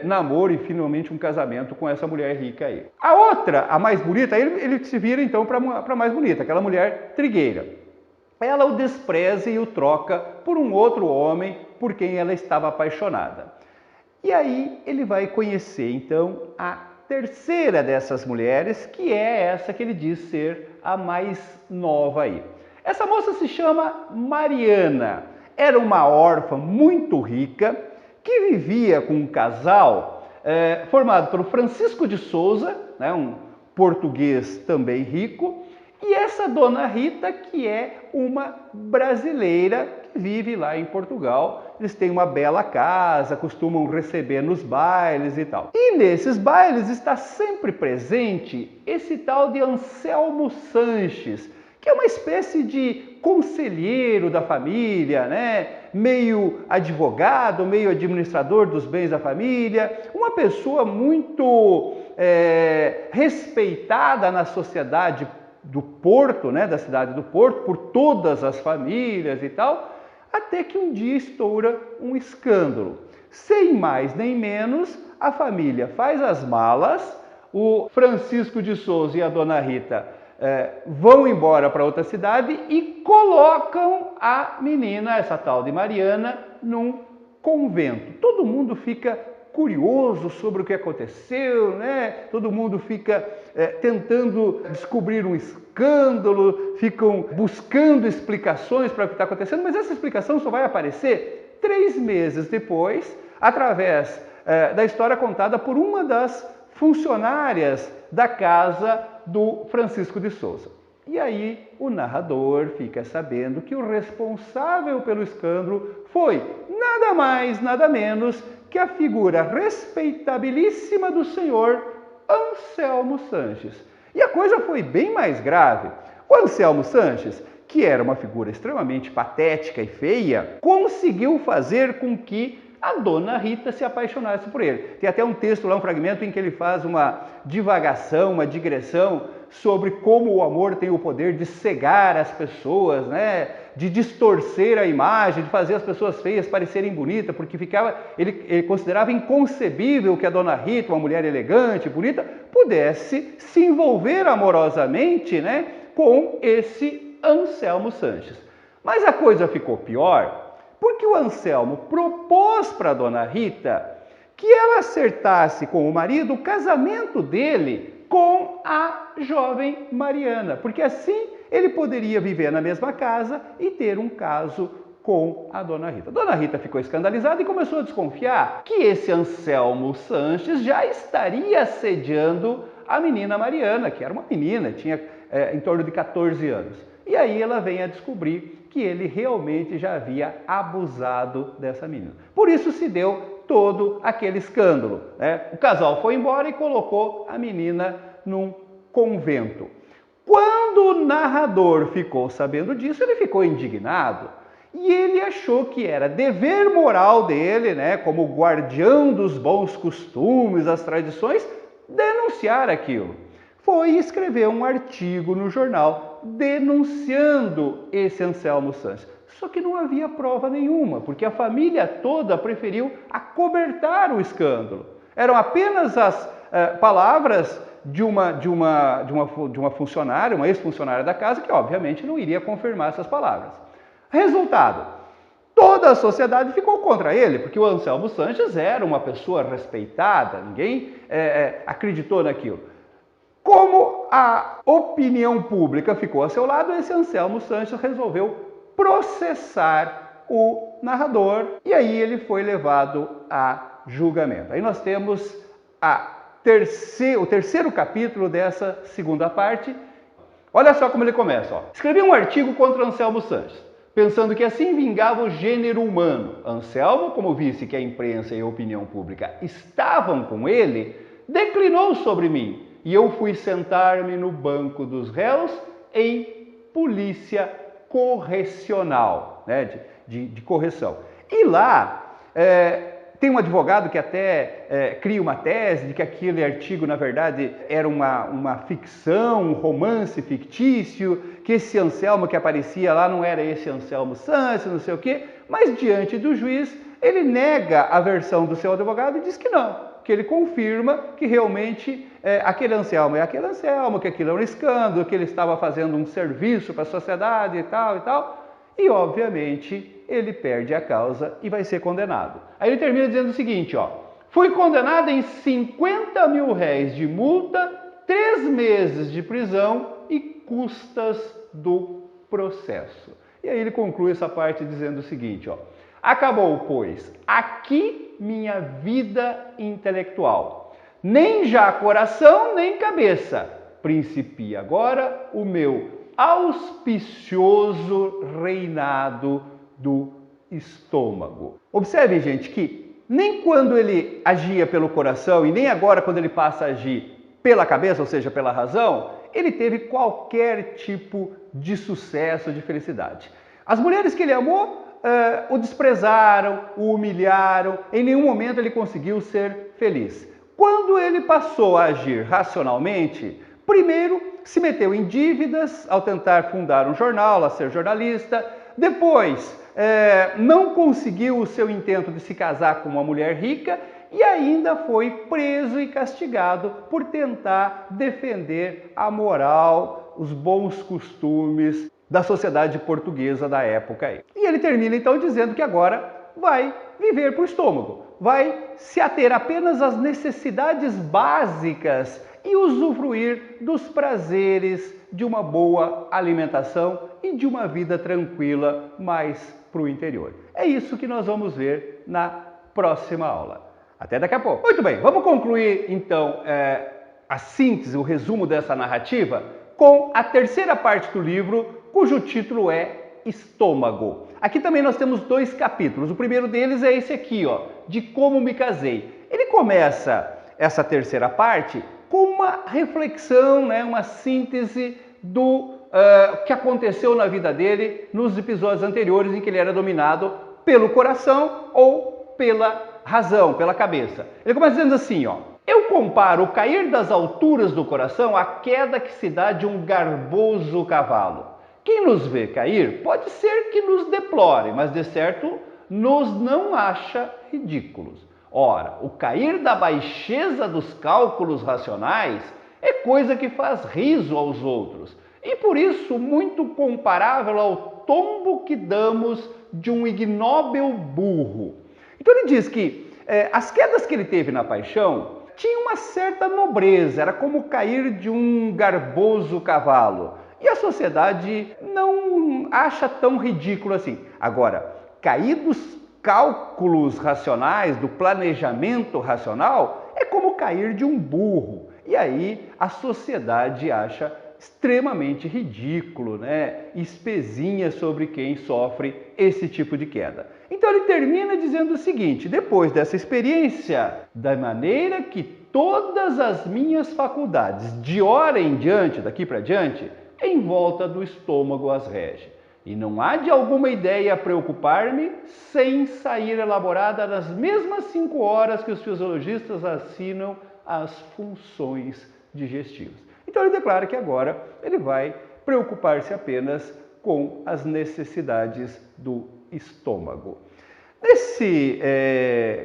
namoro e finalmente um casamento com essa mulher rica aí. A outra, a mais bonita, ele se vira então para a mais bonita, aquela mulher trigueira. Ela o despreza e o troca por um outro homem por quem ela estava apaixonada. E aí ele vai conhecer então a terceira dessas mulheres, que é essa que ele diz ser a mais nova aí. Essa moça se chama Mariana. Era uma órfã muito rica que vivia com um casal formado pelo Francisco de Souza, né, um português também rico, e essa dona Rita, que é uma brasileira que vive lá em Portugal. Eles têm uma bela casa, costumam receber nos bailes e tal. E nesses bailes está sempre presente esse tal de Anselmo Sanches, que é uma espécie de conselheiro da família, né? Meio advogado, meio administrador dos bens da família, uma pessoa muito respeitada na sociedade do Porto, né? Da cidade do Porto, por todas as famílias e tal, até que um dia estoura um escândalo. Sem mais nem menos, a família faz as malas, o Francisco de Souza e a dona Rita vão embora para outra cidade e colocam a menina, essa tal de Mariana, num convento. Todo mundo fica curioso sobre o que aconteceu, né? Todo mundo fica tentando descobrir um escândalo, ficam buscando explicações para o que está acontecendo, mas essa explicação só vai aparecer 3 meses depois, através da história contada por uma das funcionárias da casa do Francisco de Souza. E aí o narrador fica sabendo que o responsável pelo escândalo foi nada mais, nada menos que a figura respeitabilíssima do senhor Anselmo Sanches. E a coisa foi bem mais grave. O Anselmo Sanches, que era uma figura extremamente patética e feia, conseguiu fazer com que a dona Rita se apaixonasse por ele. Tem até um texto lá, um fragmento em que ele faz uma divagação, uma digressão sobre como o amor tem o poder de cegar as pessoas, né? De distorcer a imagem, de fazer as pessoas feias parecerem bonitas, porque ele considerava inconcebível que a Dona Rita, uma mulher elegante, bonita, pudesse se envolver amorosamente, né, com esse Anselmo Sanches. Mas a coisa ficou pior, porque o Anselmo propôs para a Dona Rita que ela acertasse com o marido o casamento dele com a jovem Mariana, porque assim ele poderia viver na mesma casa e ter um caso com a Dona Rita. Dona Rita ficou escandalizada e começou a desconfiar que esse Anselmo Sanches já estaria assediando a menina Mariana, que era uma menina, tinha em torno de 14 anos. E aí ela vem a descobrir que ele realmente já havia abusado dessa menina. Por isso se deu todo aquele escândalo, né? O casal foi embora e colocou a menina num convento. Quando o narrador ficou sabendo disso, ele ficou indignado e ele achou que era dever moral dele, né, como guardião dos bons costumes, das tradições, denunciar aquilo. Foi escrever um artigo no jornal denunciando esse Anselmo Sanches. Só que não havia prova nenhuma, porque a família toda preferiu acobertar o escândalo. Eram apenas as palavras de uma funcionária, uma ex-funcionária da casa, que obviamente não iria confirmar essas palavras. Resultado, toda a sociedade ficou contra ele, porque o Anselmo Sanches era uma pessoa respeitada, ninguém acreditou naquilo. Como a opinião pública ficou a seu lado, esse Anselmo Sanches resolveu processar o narrador e aí ele foi levado a julgamento. Aí nós temos o terceiro capítulo dessa segunda parte. Olha só como ele começa. Escrevi um artigo contra Anselmo Sanches, pensando que assim vingava o gênero humano. Anselmo, como visse que a imprensa e a opinião pública estavam com ele, declinou sobre mim e eu fui sentar-me no banco dos réus em polícia correcional, né, de correção. E lá tem um advogado que até cria uma tese de que aquele artigo, na verdade, era uma ficção, um romance fictício, que esse Anselmo que aparecia lá não era esse Anselmo Sanches, não sei o quê, mas diante do juiz, ele nega a versão do seu advogado e diz que não, que ele confirma que realmente aquele Anselmo é aquele Anselmo, que aquilo é um escândalo, que ele estava fazendo um serviço para a sociedade e tal, e obviamente ele perde a causa e vai ser condenado. Aí ele termina dizendo o seguinte, fui condenado em 50 mil réis de multa, 3 meses de prisão e custas do processo. E aí ele conclui essa parte dizendo o seguinte, acabou, pois, aqui minha vida intelectual. Nem já coração, nem cabeça. Principia agora o meu auspicioso reinado do estômago. Observem, gente, que nem quando ele agia pelo coração e nem agora quando ele passa a agir pela cabeça, ou seja, pela razão, ele teve qualquer tipo de sucesso, de felicidade. As mulheres que ele amou o desprezaram, o humilharam, em nenhum momento ele conseguiu ser feliz. Quando ele passou a agir racionalmente, primeiro se meteu em dívidas ao tentar fundar um jornal, a ser jornalista, depois não conseguiu o seu intento de se casar com uma mulher rica e ainda foi preso e castigado por tentar defender a moral, os bons costumes da sociedade portuguesa da época. E ele termina então dizendo que agora vai viver para o estômago, vai se ater apenas às necessidades básicas e usufruir dos prazeres de uma boa alimentação e de uma vida tranquila mais para o interior. É isso que nós vamos ver na próxima aula. Até daqui a pouco. Muito bem, vamos concluir então a síntese, o resumo dessa narrativa com a terceira parte do livro, cujo título é Estômago. Aqui também nós temos 2 capítulos. O primeiro deles é esse aqui, de como me casei. Ele começa essa terceira parte com uma reflexão, né, uma síntese do que aconteceu na vida dele nos episódios anteriores em que ele era dominado pelo coração ou pela razão, pela cabeça. Ele começa dizendo assim, Eu comparo o cair das alturas do coração à queda que se dá de um garboso cavalo. Quem nos vê cair pode ser que nos deplore, mas de certo nos não acha ridículos. Ora, o cair da baixeza dos cálculos racionais é coisa que faz riso aos outros, e por isso muito comparável ao tombo que damos de um ignóbil burro. Então ele diz que as quedas que ele teve na paixão tinham uma certa nobreza, era como cair de um garboso cavalo. E a sociedade não acha tão ridículo assim. Agora, cair dos cálculos racionais, do planejamento racional, é como cair de um burro. E aí a sociedade acha extremamente ridículo, né? Espezinha sobre quem sofre esse tipo de queda. Então ele termina dizendo o seguinte: depois dessa experiência, da maneira que todas as minhas faculdades, de hora em diante, daqui para diante, em volta do estômago as rege. E não há de alguma ideia preocupar-me sem sair elaborada nas mesmas 5 horas que os fisiologistas assinam as funções digestivas. Então ele declara que agora ele vai preocupar-se apenas com as necessidades do estômago. Nesse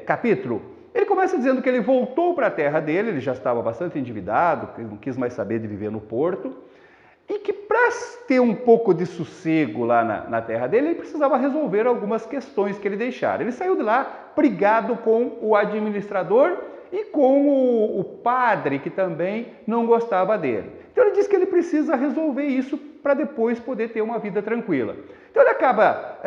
capítulo, ele começa dizendo que ele voltou para a terra dele, ele já estava bastante endividado, não quis mais saber de viver no porto, e que para ter um pouco de sossego lá na terra dele, ele precisava resolver algumas questões que ele deixara. Ele saiu de lá brigado com o administrador e com o padre, que também não gostava dele. Então ele diz que ele precisa resolver isso para depois poder ter uma vida tranquila. Então ele acaba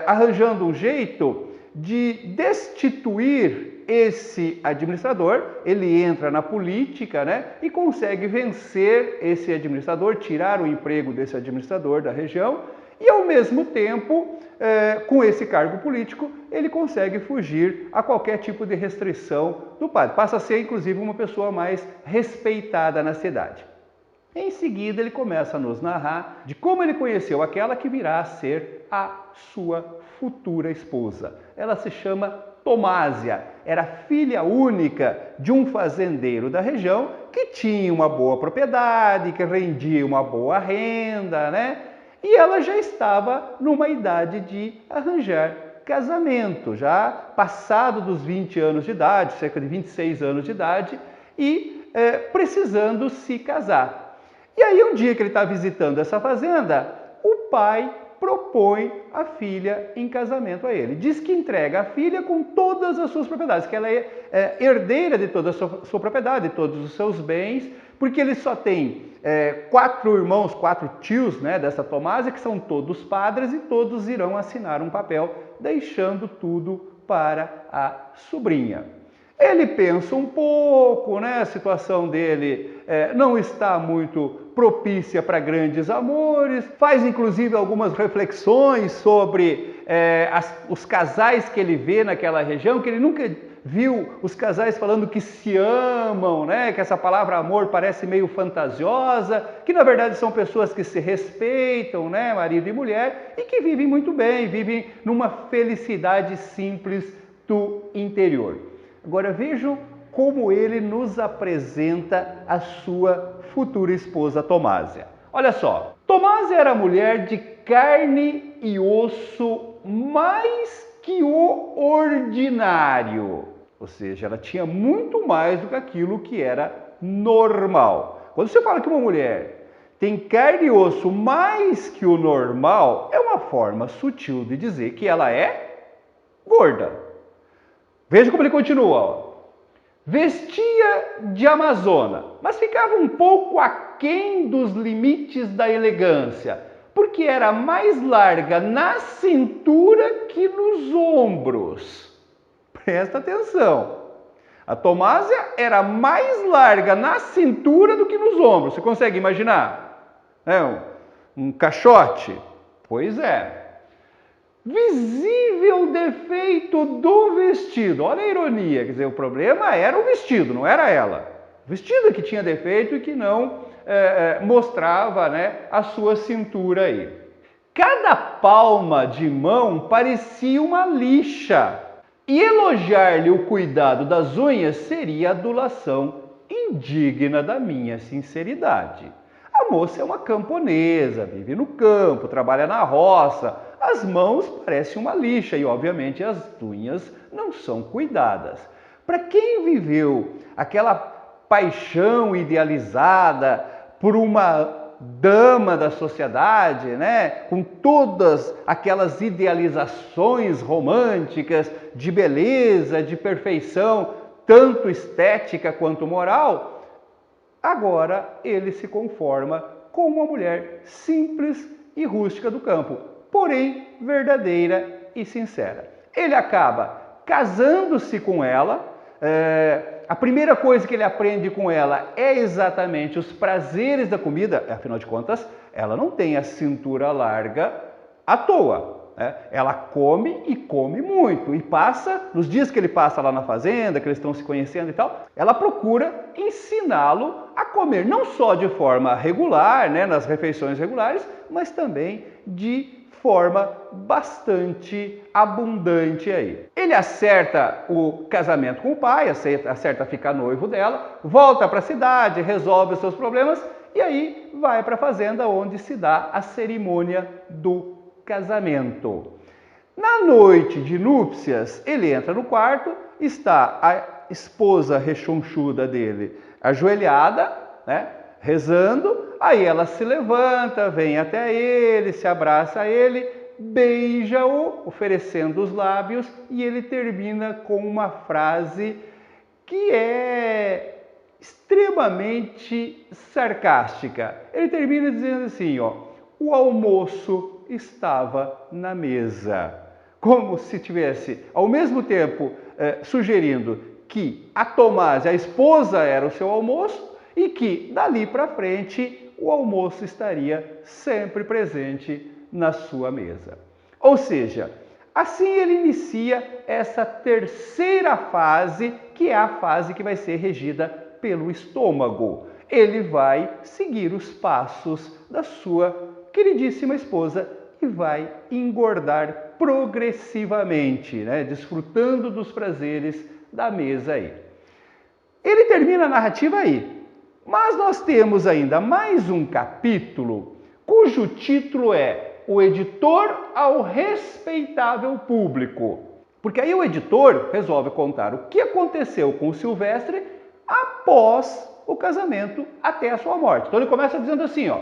arranjando um jeito de destituir esse administrador. Ele entra na política, né, e consegue vencer esse administrador, tirar o emprego desse administrador da região, e ao mesmo tempo, com esse cargo político, ele consegue fugir a qualquer tipo de restrição do padre. Passa a ser, inclusive, uma pessoa mais respeitada na cidade. Em seguida, ele começa a nos narrar de como ele conheceu aquela que virá a ser a sua futura esposa. Ela se chama Tomásia, era filha única de um fazendeiro da região que tinha uma boa propriedade, que rendia uma boa renda, né? E ela já estava numa idade de arranjar casamento, já passado dos 20 anos de idade, cerca de 26 anos de idade, e precisando se casar. E aí um dia que ele está visitando essa fazenda, o pai propõe a filha em casamento a ele. Diz que entrega a filha com todas as suas propriedades, que ela é herdeira de toda a sua propriedade, de todos os seus bens, porque ele só tem 4 irmãos, 4 tios, né, dessa Tomásia, que são todos padres, e todos irão assinar um papel, deixando tudo para a sobrinha. Ele pensa um pouco, né, a situação dele não está muito propícia para grandes amores, faz inclusive algumas reflexões sobre os casais que ele vê naquela região, que ele nunca viu os casais falando que se amam, né? Que essa palavra amor parece meio fantasiosa, que na verdade são pessoas que se respeitam, né? Marido e mulher, e que vivem muito bem, vivem numa felicidade simples do interior. Agora vejam como ele nos apresenta a sua futura esposa Tomásia. Olha só, Tomásia era mulher de carne e osso mais que o ordinário, ou seja, ela tinha muito mais do que aquilo que era normal. Quando você fala que uma mulher tem carne e osso mais que o normal, é uma forma sutil de dizer que ela é gorda. Veja como ele continua, ó. Vestia de amazona, mas ficava um pouco aquém dos limites da elegância, porque era mais larga na cintura que nos ombros. Presta atenção. A Tomásia era mais larga na cintura do que nos ombros. Você consegue imaginar? Um caixote? Pois é. Visível defeito do vestido. Olha a ironia, quer dizer, o problema era o vestido, não era ela. O vestido que tinha defeito e que não mostrava, né, a sua cintura aí. Cada palma de mão parecia uma lixa E elogiar-lhe o cuidado das unhas seria adulação indigna da minha sinceridade. A moça é uma camponesa, vive no campo, trabalha na roça, as mãos parecem uma lixa e, obviamente, as unhas não são cuidadas. Para quem viveu aquela paixão idealizada por uma dama da sociedade, né, com todas aquelas idealizações românticas de beleza, de perfeição, tanto estética quanto moral, agora ele se conforma com uma mulher simples e rústica do campo, porém verdadeira e sincera. Ele acaba casando-se com ela. A primeira coisa que ele aprende com ela é exatamente os prazeres da comida. Afinal de contas, ela não tem a cintura larga à toa. Ela come e come muito. E passa, nos dias que ele passa lá na fazenda, que eles estão se conhecendo e tal, ela procura ensiná-lo a comer, não só de forma regular, né, nas refeições regulares, mas também de forma bastante abundante aí. Ele acerta o casamento com o pai, acerta ficar noivo dela, volta para a cidade, resolve os seus problemas e aí vai para a fazenda onde se dá a cerimônia do casamento. Na noite de núpcias, ele entra no quarto, está a esposa rechonchuda dele ajoelhada, né, rezando, aí ela se levanta, vem até ele, se abraça a ele, beija-o, oferecendo os lábios, e ele termina com uma frase que é extremamente sarcástica. Ele termina dizendo assim, ó, o almoço estava na mesa. Como se tivesse, ao mesmo tempo, sugerindo que a Tomás, a esposa, era o seu almoço, e que dali para frente o almoço estaria sempre presente na sua mesa. Ou seja, assim ele inicia essa terceira fase, que é a fase que vai ser regida pelo estômago. Ele vai seguir os passos da sua queridíssima esposa e vai engordar progressivamente, né? Desfrutando dos prazeres da mesa aí. Ele termina a narrativa aí. Mas nós temos ainda mais um capítulo cujo título é O Editor ao Respeitável Público. Porque aí o editor resolve contar o que aconteceu com o Silvestre após o casamento até a sua morte. Então ele começa dizendo assim, ó,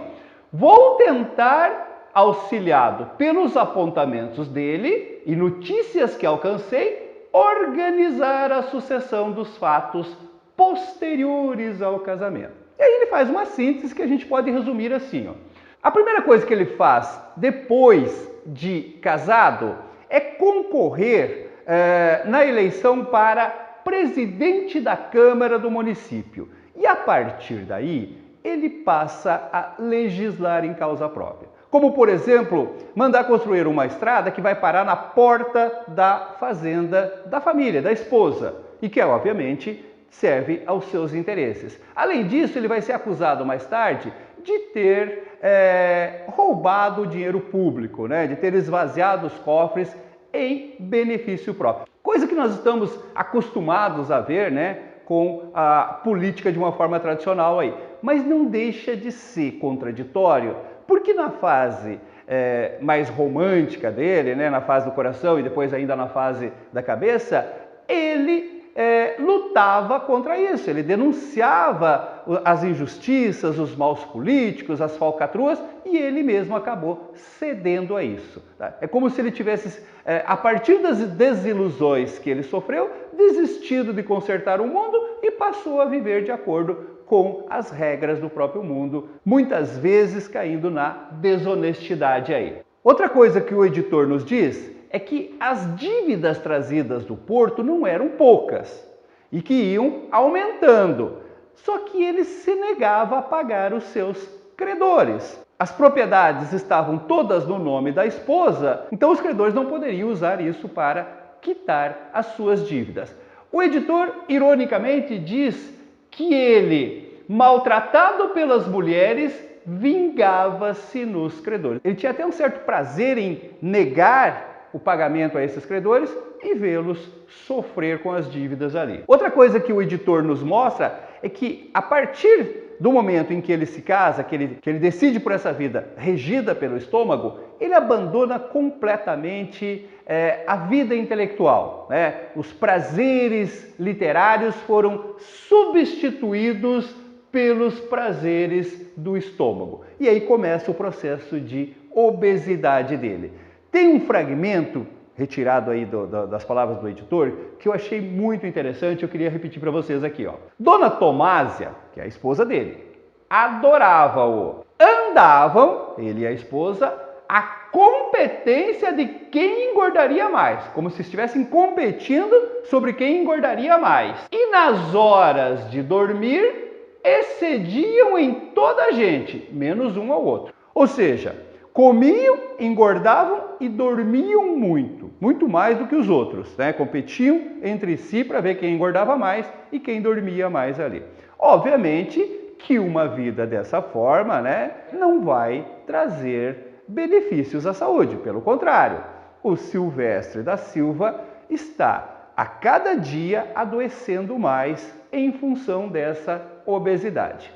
vou tentar, auxiliado pelos apontamentos dele e notícias que alcancei, organizar a sucessão dos fatos posteriores ao casamento. E aí ele faz uma síntese que a gente pode resumir assim, ó. A primeira coisa que ele faz depois de casado é concorrer na eleição para presidente da Câmara do município. E a partir daí, ele passa a legislar em causa própria. Como, por exemplo, mandar construir uma estrada que vai parar na porta da fazenda da família, da esposa, e que, obviamente, serve aos seus interesses. Além disso, ele vai ser acusado mais tarde de ter roubado o dinheiro público, né? De ter esvaziado os cofres em benefício próprio. Coisa que nós estamos acostumados a ver, né, com a política de uma forma tradicional aí. Mas não deixa de ser contraditório, porque na fase mais romântica dele, né, na fase do coração e depois ainda na fase da cabeça, ele lutava contra isso, ele denunciava as injustiças, os maus políticos, as falcatruas, e ele mesmo acabou cedendo a isso. Tá? É como se ele tivesse, a partir das desilusões que ele sofreu, desistido de consertar o mundo e passou a viver de acordo com as regras do próprio mundo, muitas vezes caindo na desonestidade aí. Outra coisa que o editor nos diz é que as dívidas trazidas do porto não eram poucas e que iam aumentando, só que ele se negava a pagar os seus credores. As propriedades estavam todas no nome da esposa, então os credores não poderiam usar isso para quitar as suas dívidas. O editor, ironicamente, diz que ele, maltratado pelas mulheres, vingava-se nos credores. Ele tinha até um certo prazer em negar o pagamento a esses credores e vê-los sofrer com as dívidas ali. Outra coisa que o editor nos mostra é que a partir do momento em que ele se casa, que ele decide por essa vida regida pelo estômago, ele abandona completamente a vida intelectual, né? Os prazeres literários foram substituídos pelos prazeres do estômago. E aí começa o processo de obesidade dele. Tem um fragmento retirado aí das palavras do editor que eu achei muito interessante, eu queria repetir para vocês aqui, ó. Dona Tomásia, que é a esposa dele, adorava-o. Andavam, ele e a esposa, a competência de quem engordaria mais, como se estivessem competindo sobre quem engordaria mais. E nas horas de dormir, excediam em toda a gente, menos um ao outro. Ou seja, comiam, engordavam e dormiam muito, muito mais do que os outros, né? Competiam entre si para ver quem engordava mais e quem dormia mais ali. Obviamente que uma vida dessa forma, né, não vai trazer benefícios à saúde, pelo contrário, o Silvestre da Silva está a cada dia adoecendo mais em função dessa obesidade.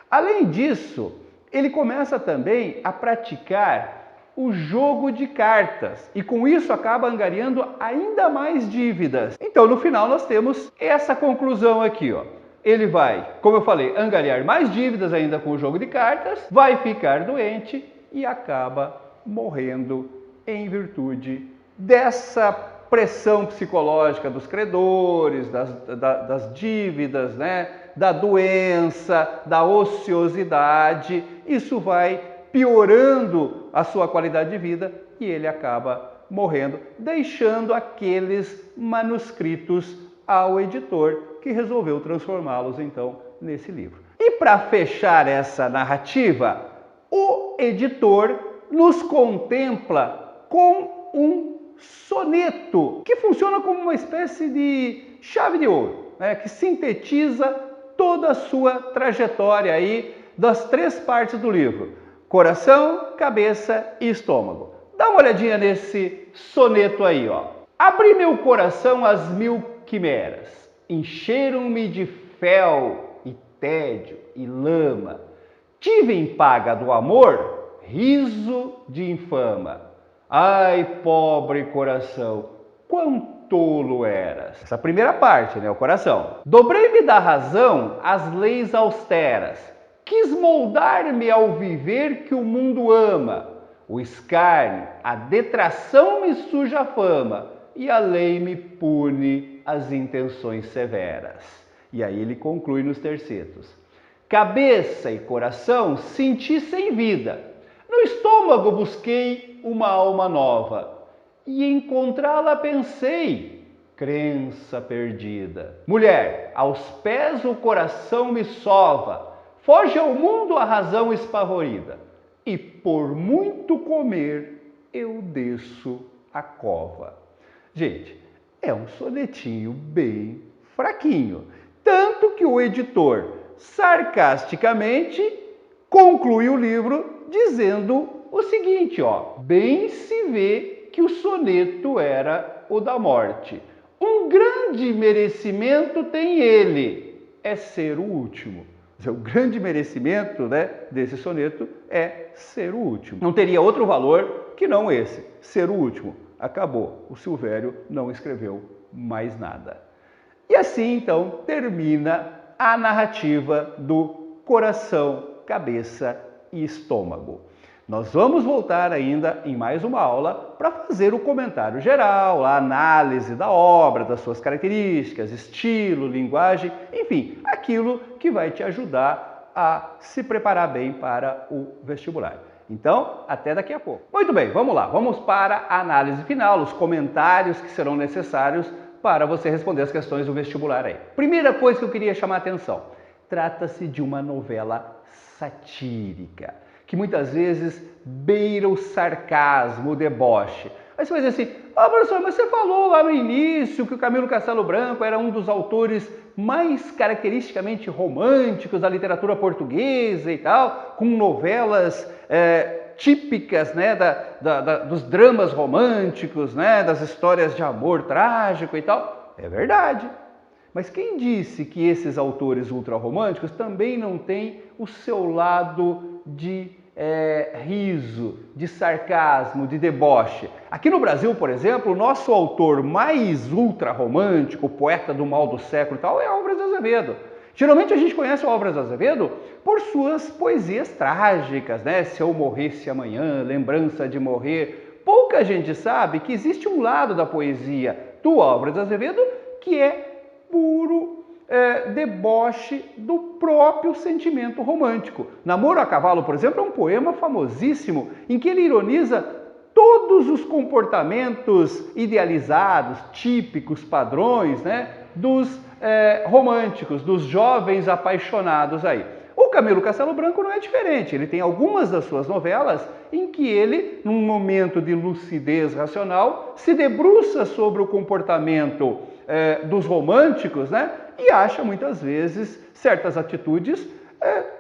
Além disso, ele começa também a praticar o jogo de cartas e com isso acaba angariando ainda mais dívidas. Então, no final, nós temos essa conclusão aqui, ó. Ele vai, como eu falei, angariar mais dívidas ainda com o jogo de cartas, vai ficar doente e acaba morrendo em virtude dessa pressão psicológica dos credores, das dívidas, né? Da doença, da ociosidade. Isso vai piorando a sua qualidade de vida e ele acaba morrendo, deixando aqueles manuscritos ao editor, que resolveu transformá-los então nesse livro. E para fechar essa narrativa, o editor nos contempla com um soneto, que funciona como uma espécie de chave de ouro, né, que sintetiza toda a sua trajetória aí das três partes do livro: coração, cabeça e estômago. Dá uma olhadinha nesse soneto aí, ó. Abri meu coração às mil quimeras, encheram-me de fel e tédio e lama. Tive em paga do amor riso de infama. Ai, pobre coração, quão tolo eras. Essa primeira parte, né, o coração. Dobrei-me da razão às leis austeras. Quis moldar-me ao viver que o mundo ama. O escárnio, a detração me suja a fama e a lei me pune as intenções severas. E aí ele conclui nos tercetos. Cabeça e coração senti sem vida. No estômago busquei uma alma nova e encontrá-la pensei, crença perdida. Mulher, aos pés o coração me sova, foge ao mundo a razão espavorida e por muito comer eu desço a cova. Gente, é um sonetinho bem fraquinho, tanto que o editor sarcasticamente conclui o livro dizendo o seguinte, ó: bem se vê que o soneto era o da morte. Um grande merecimento tem ele, é ser o último. O grande merecimento, né, desse soneto é ser o último. Não teria outro valor que não esse, ser o último. Acabou, o Silvério não escreveu mais nada. E assim, então, termina a narrativa do coração, cabeça e estômago. Nós vamos voltar ainda em mais uma aula para fazer o comentário geral, a análise da obra, das suas características, estilo, linguagem, enfim, aquilo que vai te ajudar a se preparar bem para o vestibular. Então, até daqui a pouco. Muito bem, vamos lá. Vamos para a análise final, os comentários que serão necessários para você responder as questões do vestibular aí. Primeira coisa que eu queria chamar a atenção. Trata-se de uma novela satírica, que muitas vezes beira o sarcasmo, o deboche. Aí você vai dizer assim, professor, mas você falou lá no início que o Camilo Castelo Branco era um dos autores mais caracteristicamente românticos da literatura portuguesa e tal, com novelas típicas, né, dos dramas românticos, né, das histórias de amor trágico e tal. É verdade. Mas quem disse que esses autores ultrarromânticos também não têm o seu lado de riso, de sarcasmo, de deboche? Aqui no Brasil, por exemplo, o nosso autor mais ultrarromântico, o poeta do mal do século e tal, é Álvares de Azevedo. Geralmente a gente conhece o Álvares de Azevedo por suas poesias trágicas, né? Se eu morresse amanhã, lembrança de morrer. Pouca gente sabe que existe um lado da poesia do Álvares de Azevedo que é puro deboche do próprio sentimento romântico. Namoro a Cavalo, por exemplo, é um poema famosíssimo em que ele ironiza todos os comportamentos idealizados, típicos, padrões, né, dos românticos, dos jovens apaixonados aí. O Camilo Castelo Branco não é diferente, ele tem algumas das suas novelas em que ele, num momento de lucidez racional, se debruça sobre o comportamento dos românticos, né, e acha muitas vezes certas atitudes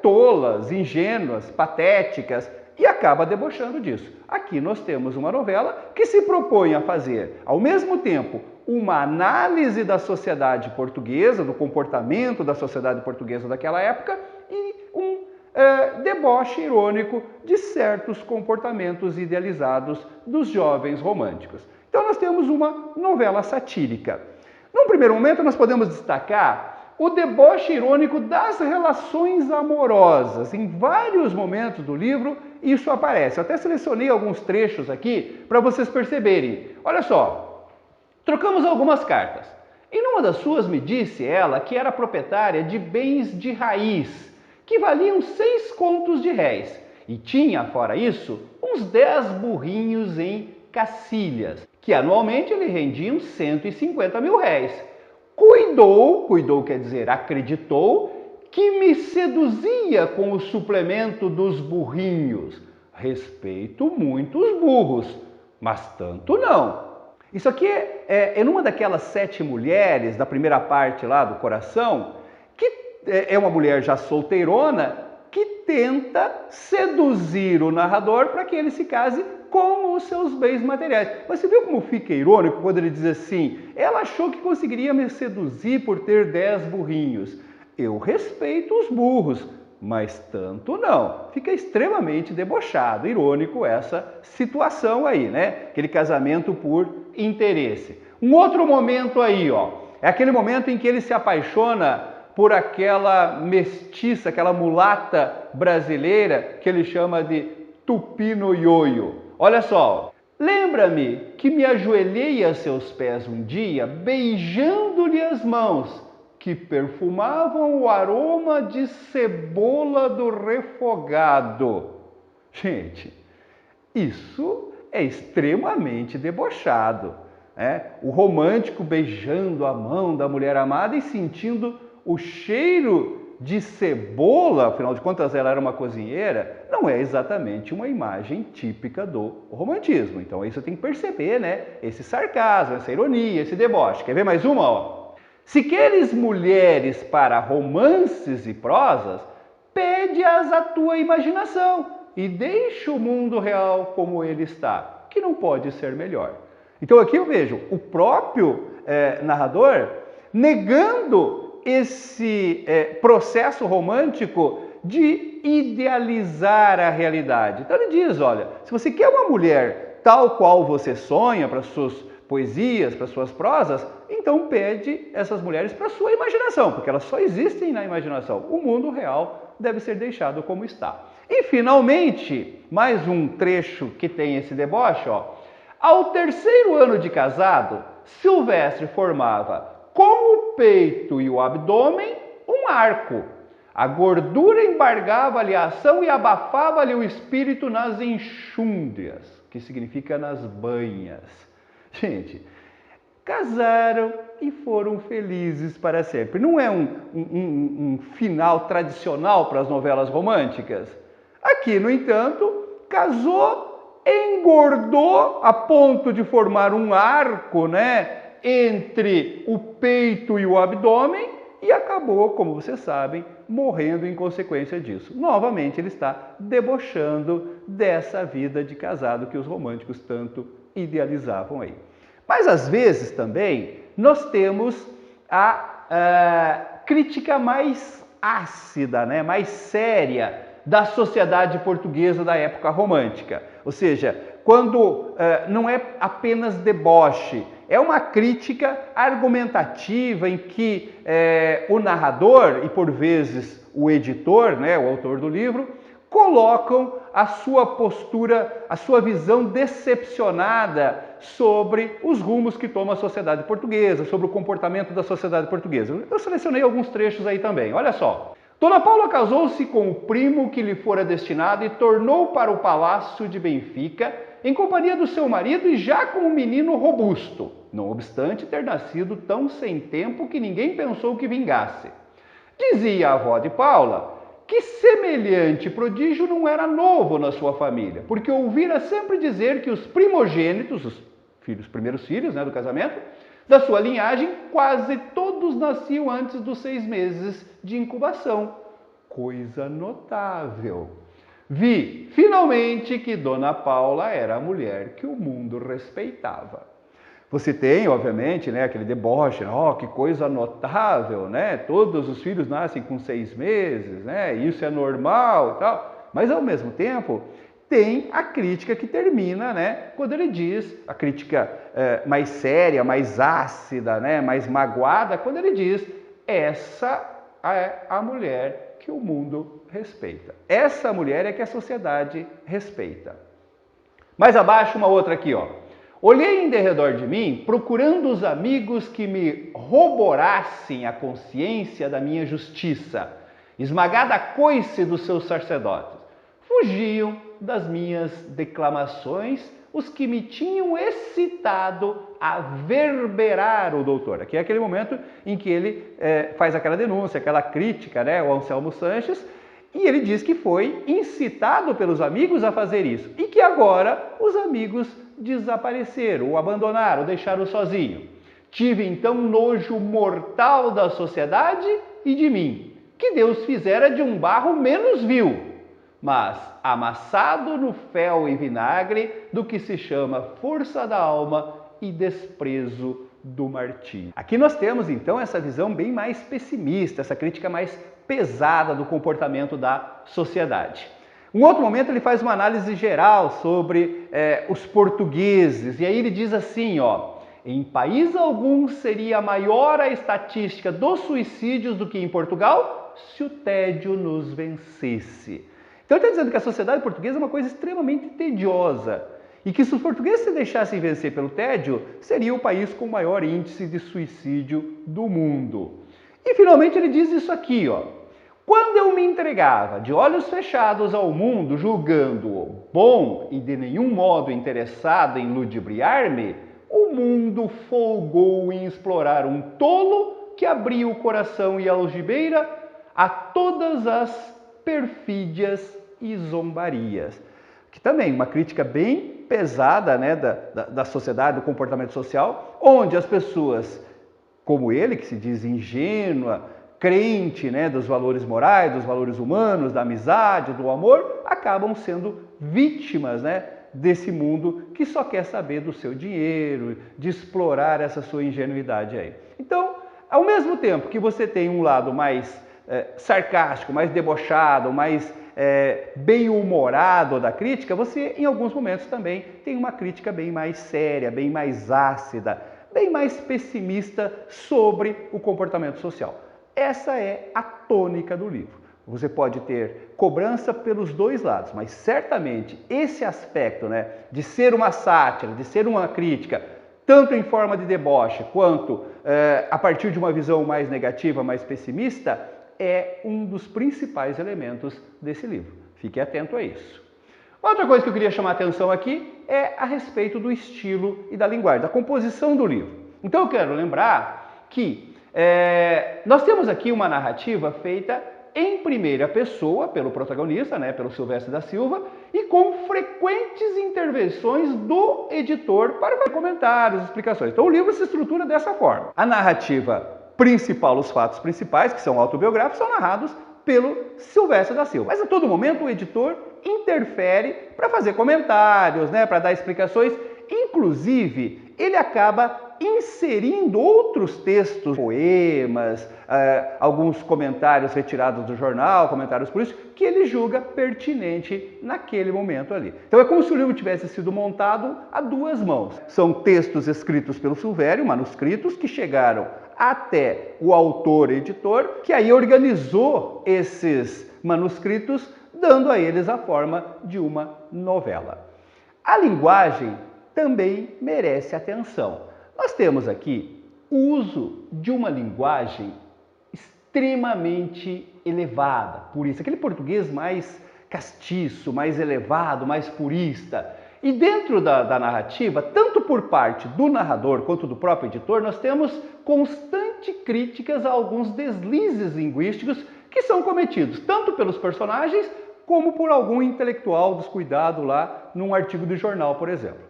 tolas, ingênuas, patéticas, e acaba debochando disso. Aqui nós temos uma novela que se propõe a fazer, ao mesmo tempo, uma análise da sociedade portuguesa, do comportamento da sociedade portuguesa daquela época e um deboche irônico de certos comportamentos idealizados dos jovens românticos. Então nós temos uma novela satírica. Num primeiro momento nós podemos destacar o deboche irônico das relações amorosas. Em vários momentos do livro isso aparece. Eu até selecionei alguns trechos aqui para vocês perceberem. Olha só, trocamos algumas cartas. Em uma das suas me disse ela que era proprietária de bens de raiz, que valiam 6 contos de réis, e tinha, fora isso, uns 10 burrinhos em Cacilhas, que anualmente lhe rendiam 150 mil réis. Cuidou quer dizer, acreditou, que me seduzia com o suplemento dos burrinhos. Respeito muito os burros, mas tanto não. Isso aqui é numa daquelas 7 mulheres da primeira parte lá do Coração, que é uma mulher já solteirona, que tenta seduzir o narrador para que ele se case com os seus bens materiais. Mas você viu como fica irônico quando ele diz assim: ela achou que conseguiria me seduzir por ter 10 burrinhos. Eu respeito os burros, mas tanto não. Fica extremamente debochado, irônico essa situação aí, né? Aquele casamento por interesse. Um outro momento aí, ó, é aquele momento em que ele se apaixona por aquela mestiça, aquela mulata brasileira que ele chama de Tupino-ioio. Olha só, lembra-me que me ajoelhei a seus pés um dia, beijando-lhe as mãos, que perfumavam o aroma de cebola do refogado. Gente, isso é extremamente debochado, né? O romântico beijando a mão da mulher amada e sentindo o cheiro de cebola, afinal de contas ela era uma cozinheira, não é exatamente uma imagem típica do romantismo. Então isso tem que perceber, né? Esse sarcasmo, essa ironia, esse deboche. Quer ver mais uma? Ó. Se queres mulheres para romances e prosas, pede-as à tua imaginação e deixa o mundo real como ele está, que não pode ser melhor. Então aqui eu vejo o próprio narrador negando esse processo romântico de idealizar a realidade. Então ele diz, olha, se você quer uma mulher tal qual você sonha para suas poesias, para suas prosas, então pede essas mulheres para sua imaginação, porque elas só existem na imaginação. O mundo real deve ser deixado como está. E finalmente, mais um trecho que tem esse deboche, ó. Ao 3º ano de casado, Silvestre formava com o peito e o abdômen um arco. A gordura embargava-lhe a ação e abafava-lhe o espírito nas enxúndias, que significa nas banhas. Gente, casaram e foram felizes para sempre. Não é um final tradicional para as novelas românticas? Aqui, no entanto, casou, engordou a ponto de formar um arco, né, entre o peito e o abdômen, e acabou, como vocês sabem, morrendo em consequência disso. Novamente, ele está debochando dessa vida de casado que os românticos tanto idealizavam aí. Mas às vezes também nós temos a crítica mais ácida, né, mais séria da sociedade portuguesa da época romântica. Ou seja, quando não é apenas deboche, é uma crítica argumentativa em que o narrador e por vezes o editor, né, o autor do livro, colocam a sua postura, a sua visão decepcionada sobre os rumos que toma a sociedade portuguesa, sobre o comportamento da sociedade portuguesa. Eu selecionei alguns trechos aí também, olha só. Dona Paula casou-se com o primo que lhe fora destinado e tornou para o palácio de Benfica em companhia do seu marido e já com um menino robusto, não obstante ter nascido tão sem tempo que ninguém pensou que vingasse. Dizia a avó de Paula que semelhante prodígio não era novo na sua família, porque ouvira sempre dizer que os primogênitos, os primeiros filhos, né, do casamento, da sua linhagem, quase todos nasciam antes dos 6 meses de incubação. Coisa notável. Vi, finalmente, que Dona Paula era a mulher que o mundo respeitava. Você tem, obviamente, né, aquele deboche, que coisa notável, né? Todos os filhos nascem com 6 meses, né? Isso é normal e tal. Mas, ao mesmo tempo, tem a crítica que termina, né, quando ele diz, a crítica mais séria, mais ácida, né, mais magoada, quando ele diz, essa é a mulher que o mundo respeita. Essa mulher é que a sociedade respeita. Mais abaixo, uma outra aqui, ó. Olhei em derredor de mim, procurando os amigos que me roborassem a consciência da minha justiça, esmagada a coice dos seus sacerdotes. Fugiam das minhas declamações os que me tinham excitado a verberar o doutor. Aqui é aquele momento em que ele faz aquela denúncia, aquela crítica, né, ao Anselmo Sanches, e ele diz que foi incitado pelos amigos a fazer isso e que agora os amigos desapareceram, o abandonaram, o deixaram sozinho. Tive então nojo mortal da sociedade e de mim, que Deus fizera de um barro menos vil, mas amassado no fel e vinagre do que se chama força da alma e desprezo do martírio. Aqui nós temos então essa visão bem mais pessimista, essa crítica mais pesada do comportamento da sociedade. Um outro momento ele faz uma análise geral sobre os portugueses, e aí ele diz assim, ó, em país algum seria maior a estatística dos suicídios do que em Portugal, se o tédio nos vencesse. Então ele está dizendo que a sociedade portuguesa é uma coisa extremamente tediosa, e que se os portugueses se deixassem vencer pelo tédio, seria o país com o maior índice de suicídio do mundo. E finalmente ele diz isso aqui, ó. Quando eu me entregava de olhos fechados ao mundo, julgando-o bom e de nenhum modo interessado em ludibriar-me, o mundo folgou em explorar um tolo que abria o coração e a algibeira a todas as perfídias e zombarias. Que também uma crítica bem pesada, né, da sociedade, do comportamento social, onde as pessoas, como ele, que se diz ingênua, crente, né, dos valores morais, dos valores humanos, da amizade, do amor, acabam sendo vítimas, né, desse mundo que só quer saber do seu dinheiro, de explorar essa sua ingenuidade aí. Então, ao mesmo tempo que você tem um lado mais sarcástico, mais debochado, mais bem-humorado da crítica, você em alguns momentos também tem uma crítica bem mais séria, bem mais ácida, bem mais pessimista sobre o comportamento social. Essa é a tônica do livro. Você pode ter cobrança pelos dois lados, mas certamente esse aspecto, né, de ser uma sátira, de ser uma crítica, tanto em forma de deboche quanto a partir de uma visão mais negativa, mais pessimista, é um dos principais elementos desse livro. Fique atento a isso. Outra coisa que eu queria chamar a atenção aqui é a respeito do estilo e da linguagem, da composição do livro. Então eu quero lembrar que nós temos aqui uma narrativa feita em primeira pessoa, pelo protagonista, né, pelo Silvestre da Silva, e com frequentes intervenções do editor para fazer comentários, explicações. Então o livro se estrutura dessa forma. A narrativa principal, os fatos principais, que são autobiográficos, são narrados pelo Silvestre da Silva. Mas a todo momento o editor interfere para fazer comentários, né, para dar explicações. Inclusive, ele acaba inserindo outros textos, poemas, alguns comentários retirados do jornal, comentários políticos, que ele julga pertinente naquele momento ali. Então é como se o livro tivesse sido montado a duas mãos. São textos escritos pelo Silvério, manuscritos, que chegaram até o autor editor, que aí organizou esses manuscritos, dando a eles a forma de uma novela. A linguagem também merece atenção. Nós temos aqui o uso de uma linguagem extremamente elevada, purista, aquele português mais castiço, mais elevado, mais purista. E dentro da narrativa, tanto por parte do narrador quanto do próprio editor, nós temos constantes críticas a alguns deslizes linguísticos que são cometidos tanto pelos personagens como por algum intelectual descuidado lá num artigo de jornal, por exemplo.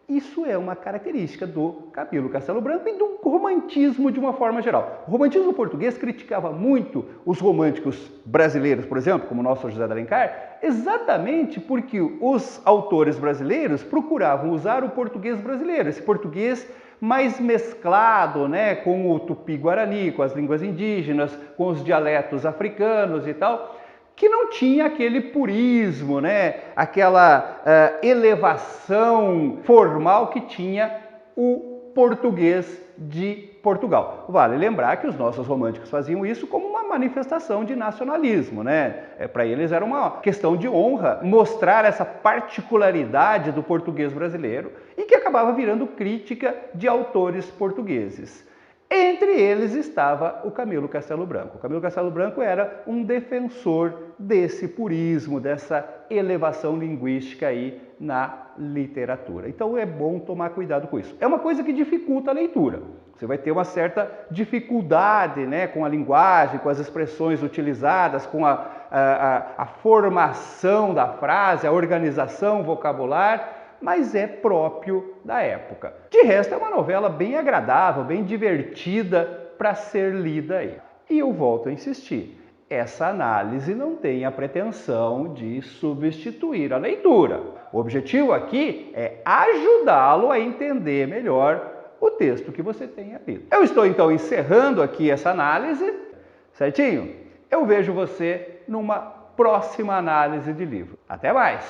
Isso é uma característica do Camilo Castelo Branco e do romantismo de uma forma geral. O romantismo português criticava muito os românticos brasileiros, por exemplo, como o nosso José de Alencar, exatamente porque os autores brasileiros procuravam usar o português brasileiro, esse português mais mesclado, né, com o tupi-guarani, com as línguas indígenas, com os dialetos africanos e tal, que não tinha aquele purismo, né? Aquela elevação formal que tinha o português de Portugal. Vale lembrar que os nossos românticos faziam isso como uma manifestação de nacionalismo, né? Para eles era uma questão de honra mostrar essa particularidade do português brasileiro e que acabava virando crítica de autores portugueses. Entre eles estava o Camilo Castelo Branco. O Camilo Castelo Branco era um defensor desse purismo, dessa elevação linguística aí na literatura. Então é bom tomar cuidado com isso. É uma coisa que dificulta a leitura. Você vai ter uma certa dificuldade, né, com a linguagem, com as expressões utilizadas, com a formação da frase, a organização vocabular, mas é próprio da época. De resto, é uma novela bem agradável, bem divertida para ser lida aí. E eu volto a insistir, essa análise não tem a pretensão de substituir a leitura. O objetivo aqui é ajudá-lo a entender melhor o texto que você tenha lido. Eu estou então encerrando aqui essa análise, certinho? Eu vejo você numa próxima análise de livro. Até mais!